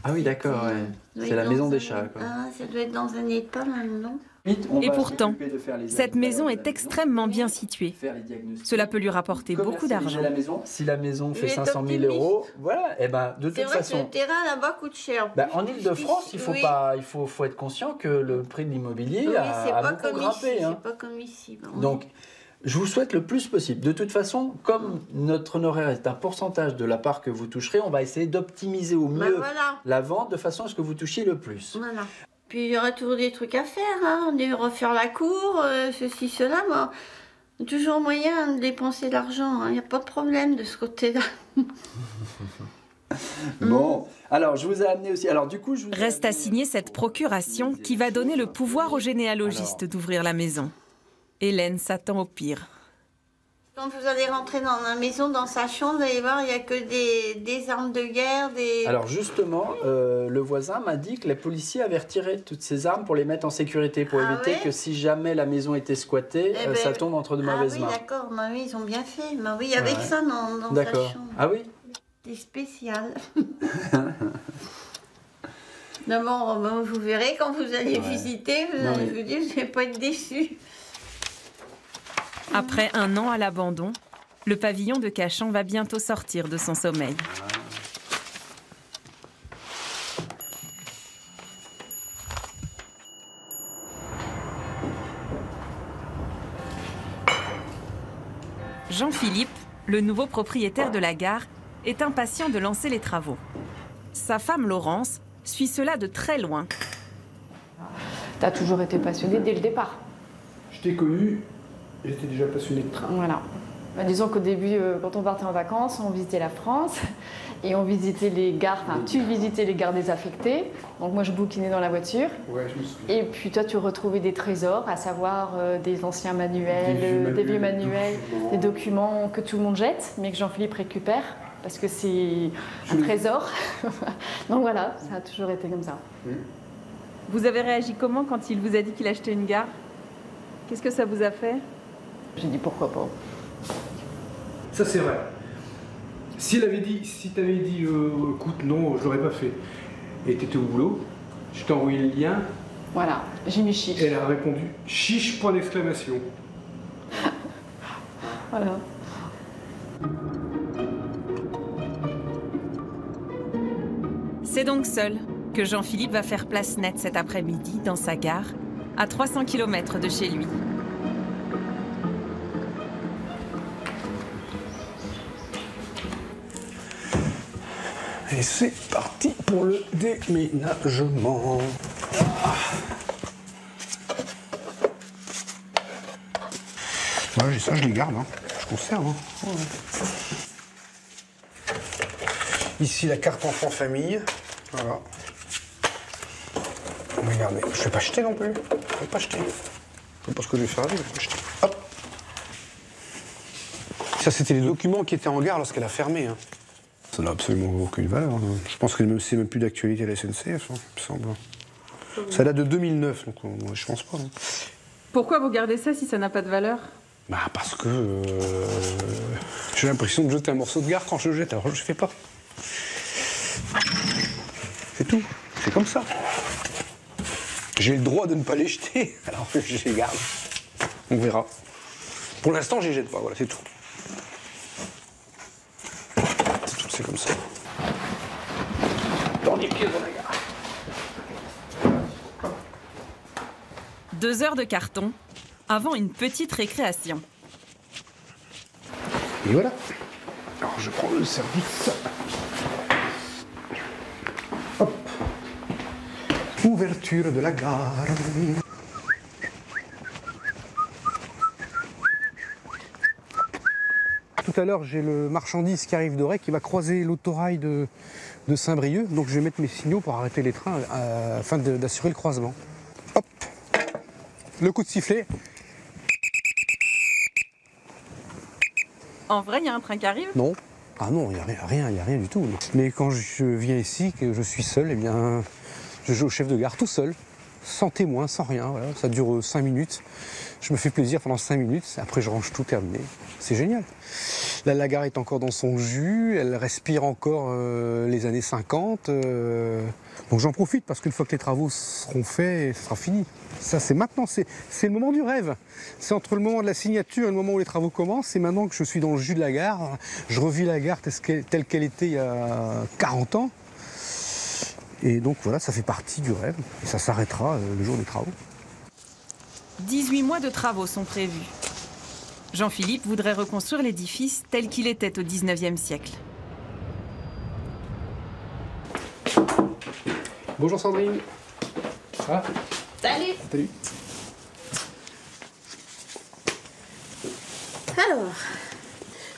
Ah oui, d'accord, ouais. C'est la maison des chats, quoi. Ah, ça doit être dans un état, maintenant. Et pourtant, cette maison est extrêmement bien située. Cela peut lui rapporter beaucoup d'argent. Si la maison fait 500 000 euros, voilà, et ben de toute façon... C'est vrai que le terrain là-bas coûte cher. En Ile-de-France, il faut être conscient que le prix de l'immobilier a beaucoup grimpé. C'est pas comme ici. Donc, je vous souhaite le plus possible. De toute façon, comme notre honoraire est un pourcentage de la part que vous toucherez, on va essayer d'optimiser au mieux la vente de façon à ce que vous touchiez le plus. Voilà. Puis il y aura toujours des trucs à faire, de refaire la cour, ceci, cela. Mais toujours moyen de dépenser de l'argent. Il n'y a pas de problème de ce côté-là. Bon, alors je vous ai amené aussi. Alors du coup, reste à signer cette procuration qui va donner le pouvoir au généalogiste d'ouvrir la maison. Hélène s'attend au pire. Quand vous allez rentrer dans la maison, dans sa chambre, vous allez voir, il n'y a que des armes de guerre, Alors justement, le voisin m'a dit que les policiers avaient retiré toutes ces armes pour les mettre en sécurité, pour éviter que si jamais la maison était squattée, ça tombe entre de mauvaises mains. Ah oui, d'accord, oui, ils ont bien fait. Oui, avec ça dans sa chambre. Ah oui? C'est spécial. D'abord, vous verrez quand vous allez visiter, vous n'allez pas être déçus. Après un an à l'abandon, le pavillon de Cachan va bientôt sortir de son sommeil. Jean-Philippe, le nouveau propriétaire de la gare, est impatient de lancer les travaux. Sa femme Laurence suit cela de très loin. Tu as toujours été passionnée dès le départ. Je t'ai connu, j'étais déjà passionné de train. Voilà. Disons qu'au début, quand on partait en vacances, on visitait la France et on visitait les gares, tu visitais les gares désaffectées. Donc moi, je bouquinais dans la voiture. Ouais, je me souviens. Et puis toi, tu retrouvais des trésors, à savoir des anciens manuels, des vieux manuels, des documents que tout le monde jette, mais que Jean-Philippe récupère parce que c'est un trésor. Donc voilà, ça a toujours été comme ça. Vous avez réagi comment quand il vous a dit qu'il achetait une gare? Qu'est-ce que ça vous a fait? J'ai dit pourquoi pas. Ça c'est vrai. Si t'avais dit écoute non, je l'aurais pas fait. Et t'étais au boulot, je t'ai envoyé le lien. Voilà, j'ai mis chiche. Elle a répondu chiche point d'exclamation. Voilà. C'est donc seul que Jean-Philippe va faire place nette cet après-midi dans sa gare, à 300 km de chez lui. Et c'est parti pour le déménagement. Ouais, ça, je les garde, hein. Je conserve. Hein. Ouais. Ici, la carte enfant-famille. Voilà. Regardez, je ne vais pas acheter non plus. Je ne vais pas acheter. Je sais pas ce que je vais faire avec, je vais pas acheter. Hop. Ça, c'était les documents qui étaient en gare lorsqu'elle a fermé. Hein. Ça n'a absolument aucune valeur. Hein. Je pense que c'est même plus d'actualité à la SNCF, hein, il me semble. Ça date de 2009, donc je pense pas. Hein. Pourquoi vous gardez ça si ça n'a pas de valeur? Bah parce que j'ai l'impression de jeter un morceau de gare quand je le jette, alors je fais pas. C'est tout, c'est comme ça. J'ai le droit de ne pas les jeter, alors je les garde. On verra. Pour l'instant, je les jette pas, voilà, c'est tout. C'est tout, c'est comme ça. Dans les pieds de la gare. 2 heures de carton avant une petite récréation. Et voilà. Alors je prends le service. Hop. Ouverture de la gare. Tout à l'heure, j'ai le marchandise qui arrive de Ré qui va croiser l'autorail de Saint-Brieuc. Donc je vais mettre mes signaux pour arrêter les trains afin d'assurer le croisement. Hop. Le coup de sifflet. En vrai, il y a un train qui arrive? Non. Ah non, il n'y a rien du tout. Mais quand je viens ici, que je suis seul, eh bien, je joue au chef de gare tout seul, sans témoin, sans rien. Voilà. Ça dure 5 minutes. Je me fais plaisir pendant 5 minutes. Après, je range tout, terminé. C'est génial. Là, la gare est encore dans son jus. Elle respire encore les années 50. Donc j'en profite parce qu'une fois que les travaux seront faits, ce sera fini. Ça, c'est maintenant, c'est le moment du rêve. C'est entre le moment de la signature et le moment où les travaux commencent. C'est maintenant que je suis dans le jus de la gare. Je revis la gare telle qu'elle était il y a 40 ans. Et donc voilà, ça fait partie du rêve. Et ça s'arrêtera le jour des travaux. 18 mois de travaux sont prévus. Jean-Philippe voudrait reconstruire l'édifice tel qu'il était au 19e siècle. Bonjour Sandrine. Ça va ? Salut. Salut. Alors,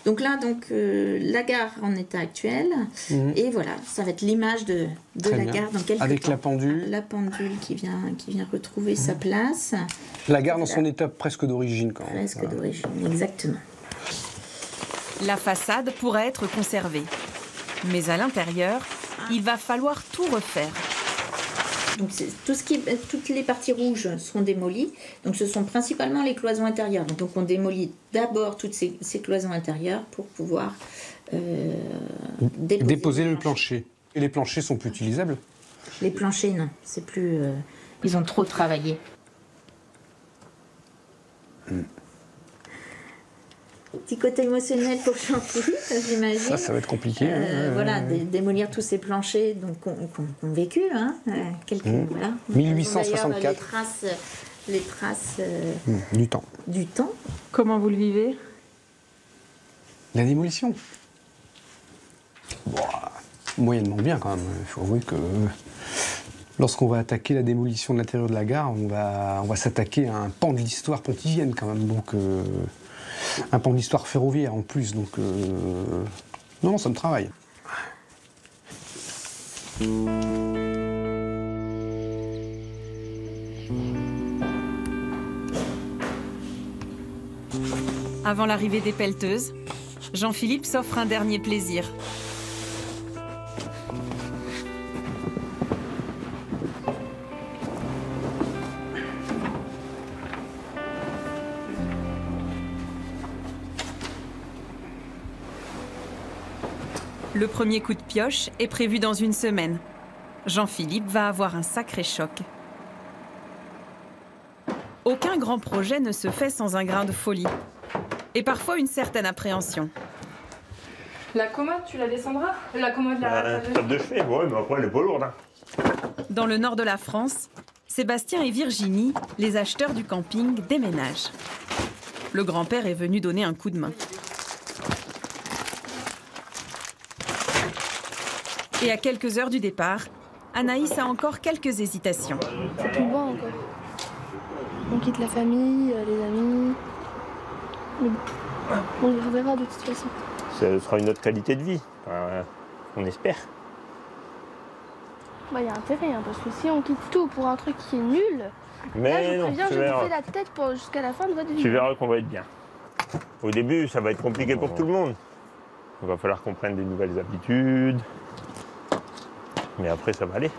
donc là, la gare en état actuel. Et voilà, ça va être l'image de la gare dans quelques temps. Avec la pendule. La pendule qui vient retrouver sa place. La gare dans son état presque d'origine quand même. Presque d'origine, exactement. La façade pourrait être conservée. Mais à l'intérieur, il va falloir tout refaire. Donc toutes les parties rouges seront démolies. Donc ce sont principalement les cloisons intérieures. Donc on démolit d'abord toutes ces cloisons intérieures pour pouvoir déposer le plancher. Et les planchers sont plus utilisables? Les planchers, non. C'est plus. Ils ont trop travaillé. Petit côté émotionnel pour Jean-Philippe, j'imagine. Ça va être compliqué. Voilà, démolir tous ces planchers qu'on vécu, hein, voilà. 1864. Les traces du temps. Comment vous le vivez? La démolition. Bon, moyennement bien quand même. Il faut avouer que lorsqu'on va attaquer la démolition de l'intérieur de la gare, on va s'attaquer à un pan de l'histoire pontivienne quand même. Donc, un pan de l'histoire ferroviaire en plus. Donc, non, ça me travaille. Avant l'arrivée des pelleteuses, Jean-Philippe s'offre un dernier plaisir. Le premier coup de pioche est prévu dans 1 semaine. Jean-Philippe va avoir un sacré choc. Aucun grand projet ne se fait sans un grain de folie. Et parfois une certaine appréhension. La commode, tu la descendras? La commode, la table de chevet, ouais, mais après, elle est pas lourde. Hein. Dans le nord de la France, Sébastien et Virginie, les acheteurs du camping, déménagent. Le grand-père est venu donner un coup de main. Et à quelques heures du départ, Anaïs a encore quelques hésitations. C'est plus loin encore. On quitte la famille, les amis. Mais bon, on les reverra de toute façon. Ce sera une autre qualité de vie, on espère. Bah, y a intérêt, hein, parce que si on quitte tout pour un truc qui est nul, mais là, je vous non, préviens, tu je verras. vous fais la tête jusqu'à la fin de votre vie. Tu verras qu'on va être bien. Au début, ça va être compliqué pour tout le monde. Il va falloir qu'on prenne des nouvelles habitudes. Mais après, ça va aller.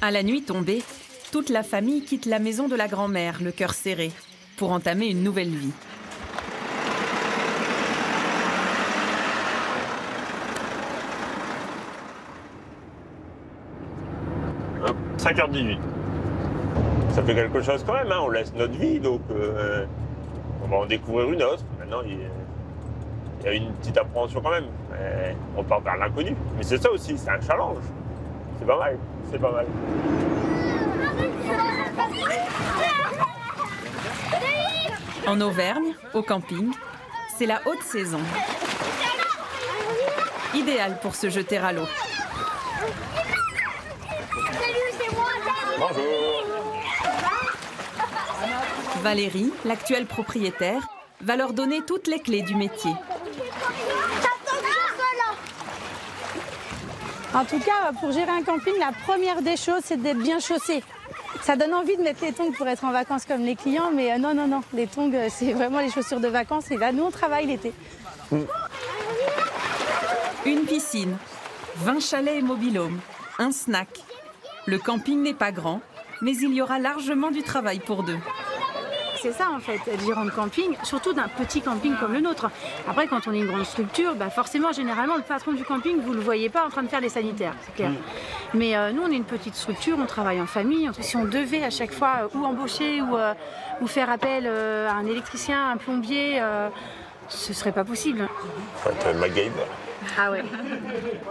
À la nuit tombée, toute la famille quitte la maison de la grand-mère, le cœur serré, pour entamer une nouvelle vie. Hop, 5h18. Ça fait quelque chose quand même, hein. On laisse notre vie, donc on va en découvrir une autre. Maintenant, il y a une petite appréhension quand même. On part vers l'inconnu. Mais c'est ça aussi, c'est un challenge. C'est pas mal, c'est pas mal. En Auvergne, au camping, c'est la haute saison. Idéal pour se jeter à l'eau. Bonjour. Valérie, l'actuelle propriétaire, va leur donner toutes les clés du métier. En tout cas, pour gérer un camping, la première des choses, c'est d'être bien chaussé. Ça donne envie de mettre les tongs pour être en vacances comme les clients, mais non, non, non. Les tongs, c'est vraiment les chaussures de vacances. Et là, nous, on travaille l'été. Une piscine, 20 chalets et mobil-homes, un snack. Le camping n'est pas grand, mais il y aura largement du travail pour deux. C'est ça, en fait, être gérant de camping, surtout d'un petit camping comme le nôtre. Après, quand on est une grande structure, forcément, généralement, le patron du camping, vous ne le voyez pas en train de faire les sanitaires, c'est clair. Mais nous, on est une petite structure, on travaille en famille. Si on devait à chaque fois ou embaucher ou faire appel à un électricien, un plombier, ce serait pas possible. Faut être MacGyver. Ah ouais.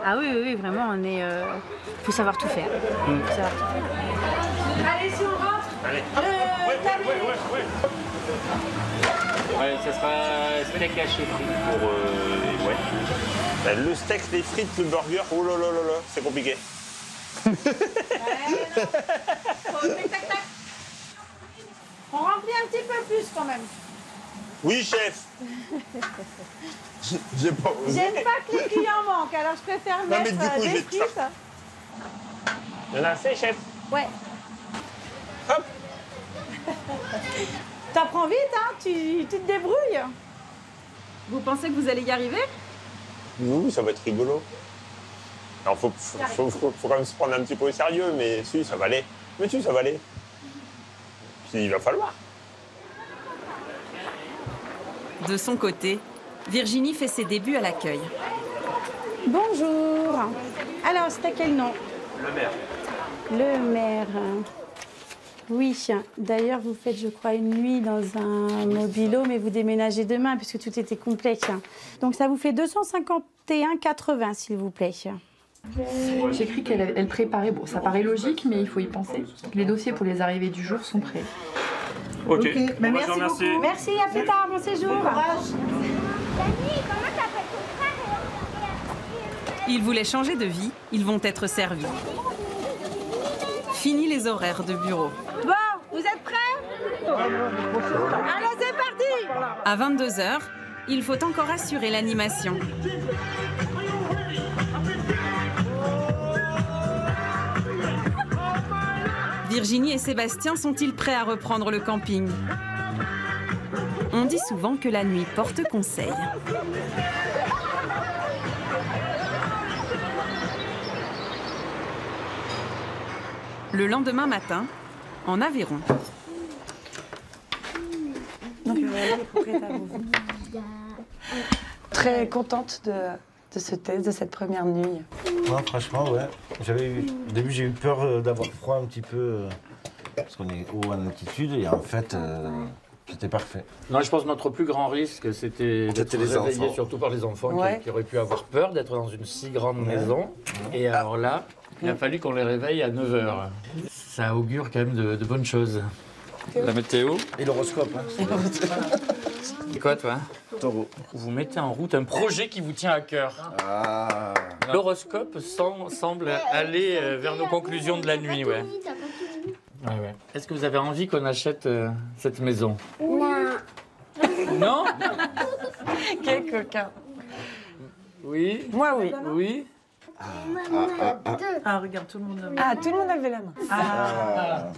Ah oui, oui, oui, vraiment, on est. Faut savoir tout faire. Faut savoir tout faire. Allez, si on rentre. Allez. Ouais, ça sera steak haché frites pour ouais. Ben, le steak, les frites, le burger, oh là là là là, c'est compliqué. On remplit un petit peu plus quand même. Oui, chef. J'ai pas osé. J'aime pas que les clients manquent, alors je préfère Non, mais mettre du coup, des j'ai frites. Il y en a assez, chef. Ouais. Hop. T'apprends vite, hein, tu te débrouilles. Vous pensez que vous allez y arriver? Oui, ça va être rigolo. Alors, faut quand même se prendre un petit peu au sérieux, mais si, ça va aller. Mais si, ça va aller. Puis il va falloir. De son côté, Virginie fait ses débuts à l'accueil. Bonjour. Alors, c'est à quel nom? Le maire. Le maire. Oui. D'ailleurs, vous faites, je crois, une nuit dans un mobilo, mais vous déménagez demain puisque tout était complet. Donc, ça vous fait 251,80, s'il vous plaît. J'ai écrit qu'elle préparait, bon ça paraît logique mais il faut y penser. Les dossiers pour les arrivées du jour sont prêts. Ok, Ben, merci beaucoup. Merci, à plus tard, bon séjour. Bon courage. Ils voulaient changer de vie, ils vont être servis. Fini les horaires de bureau. Bon, vous êtes prêts? Allez, c'est parti. À 22h, il faut encore assurer l'animation. Virginie et Sébastien sont-ils prêts à reprendre le camping? On dit souvent que la nuit porte conseil. Le lendemain matin, en Aveyron. Donc, très contente de ce test, de cette première nuit. Ouais, franchement, ouais. Au début, j'ai eu peur d'avoir froid un petit peu, parce qu'on est haut en altitude, et en fait, c'était parfait. Non, je pense que notre plus grand risque, c'était d'être réveillé surtout par les enfants qui auraient pu avoir peur d'être dans une si grande maison. Et alors là, il a fallu qu'on les réveille à 9h. Ça augure quand même de bonnes choses. La météo. Et l'horoscope. Hein. C'est quoi, toi? Taureau. Vous mettez en route un projet qui vous tient à cœur. Ah. L'horoscope semble aller vers nos conclusions de la nuit, ouais. Ouais. Est-ce que vous avez envie qu'on achète cette maison? Non. Non? Quel coquin. Oui? Moi, oui. Oui? Ah, regarde, tout le monde. Ah, tout le monde avait la main. Ah.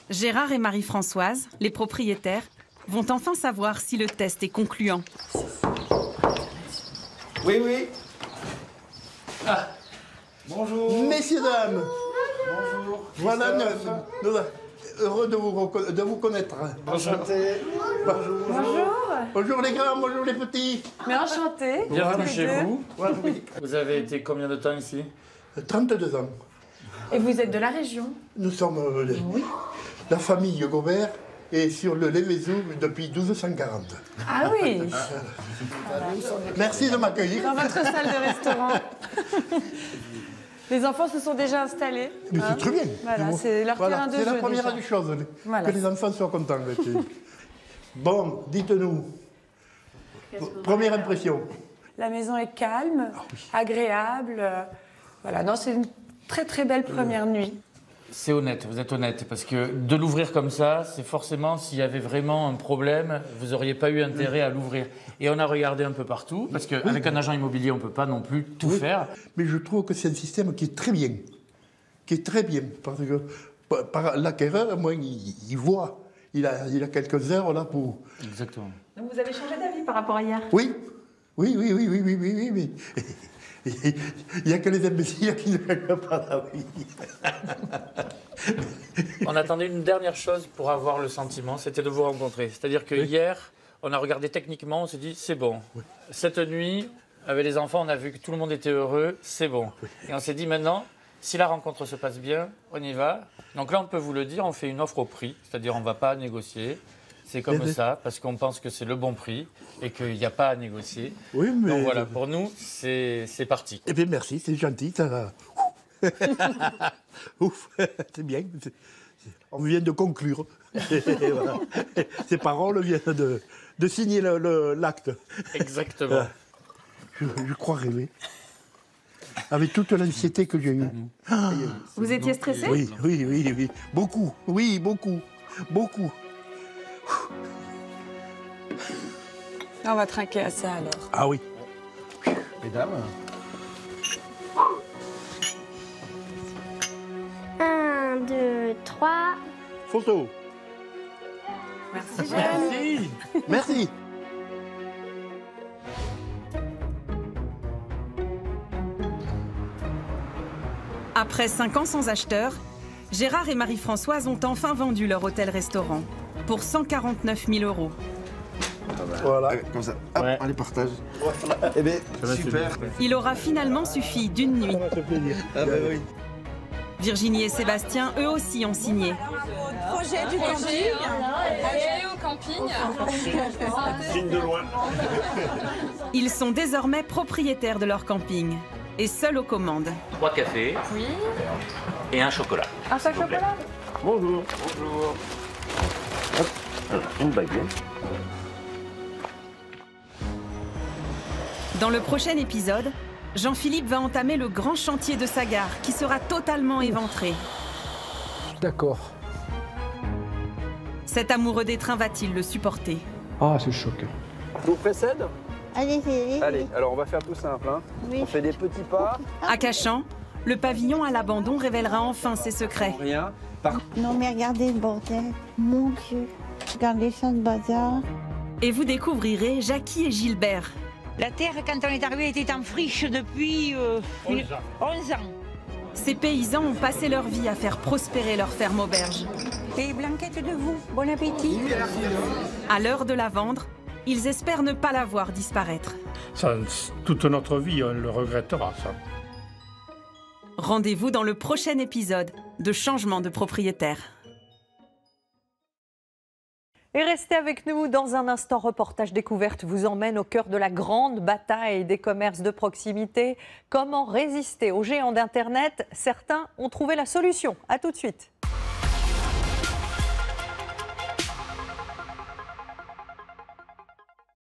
Gérard et Marie-Françoise, les propriétaires, vont enfin savoir si le test est concluant. Oui, oui. Ah. Bonjour. Messieurs, dames. Bonjour. Voilà, nous heureux de vous connaître. Enchanté. Bonjour. Bonjour les grands, bonjour les petits. Mais enchanté. Bienvenue chez vous. Oui. Vous avez été combien de temps ici? 32 ans. Et vous êtes de la région? Nous sommes la famille Gobert et sur le Lévezou depuis 1240. Ah oui. Merci de m'accueillir. Dans votre salle de restaurant. Les enfants se sont déjà installés. Mais c'est très bien. Voilà, c'est leur terrain de jeu. C'est la première déjà. des choses, Voilà. que les enfants soient contents. Bon, dites-nous, première impression. La maison est calme, agréable. Voilà, non, c'est une très très belle première nuit. C'est honnête, vous êtes honnête, parce que de l'ouvrir comme ça, c'est forcément, s'il y avait vraiment un problème, vous n'auriez pas eu intérêt à l'ouvrir. Et on a regardé un peu partout, parce qu'avec un agent immobilier, on ne peut pas non plus tout faire. Mais je trouve que c'est un système qui est très bien. Parce que par l'acquéreur, moi, il voit. Il a quelques heures là pour... Exactement. Donc vous avez changé d'avis par rapport à hier? Oui. Mais il n'y a que les imbéciles qui ne changent pas d'avis. On attendait une dernière chose pour avoir le sentiment, c'était de vous rencontrer. C'est-à-dire que hier, on a regardé techniquement, on s'est dit, c'est bon. Cette nuit, avec les enfants, on a vu que tout le monde était heureux, c'est bon. Et on s'est dit, maintenant, si la rencontre se passe bien, on y va. Donc là, on peut vous le dire, on fait une offre au prix, c'est-à-dire on ne va pas négocier. C'est comme ça, parce qu'on pense que c'est le bon prix et qu'il n'y a pas à négocier. Oui, mais... Donc voilà, pour nous, c'est parti. Eh bien, merci, c'est gentil. Ça... Ouf, c'est bien. On vient de conclure. Voilà. Ces paroles viennent de signer l'acte. Exactement. Je crois rêver. Avec toute l'anxiété que j'ai eue. Vous étiez stressé? Oui. Beaucoup. Oui, beaucoup. On va trinquer à ça alors. Ah oui. Mesdames. 1, 2, 3. Photo. Merci. Après 5 ans sans acheteur, Gérard et Marie-Françoise ont enfin vendu leur hôtel-restaurant pour 149 000 €. Voilà. Comme ça. Hop, on les partage. Voilà. Eh bien, super. Il aura finalement suffi d'une nuit. Ah bah oui. Virginie et Sébastien, eux aussi, ont signé. Projet du camping. Projet au camping. Signe de loin. Ils sont désormais propriétaires de leur camping et seuls aux commandes. 3 cafés. Oui. Et un chocolat. Un sac chocolat. Bonjour. Hop, alors, une baguette. Dans le prochain épisode, Jean-Philippe va entamer le grand chantier de sa gare qui sera totalement éventré. D'accord. Cet amoureux des trains va-t-il le supporter? Ah, c'est choquant. Je vous précède? Allez. Allez, alors on va faire tout simple. Hein. Oui. On fait des petits pas. À Cachan, le pavillon à l'abandon révélera enfin ses secrets. Rien. Non mais regardez le bordel. Mon Dieu. Regardez ça de bazar. Et vous découvrirez Jackie et Gilbert. La terre, quand on est arrivé, était en friche depuis 11 ans. Ces paysans ont passé leur vie à faire prospérer leur ferme auberge. Et blanquette de vous, bon appétit. À l'heure de la vendre, ils espèrent ne pas la voir disparaître. Ça, toute notre vie, on le regrettera, ça. Rendez-vous dans le prochain épisode de Changement de propriétaire. Et restez avec nous dans un instant. Reportage découverte vous emmène au cœur de la grande bataille des commerces de proximité. Comment résister aux géants d'Internet? Certains ont trouvé la solution. À tout de suite.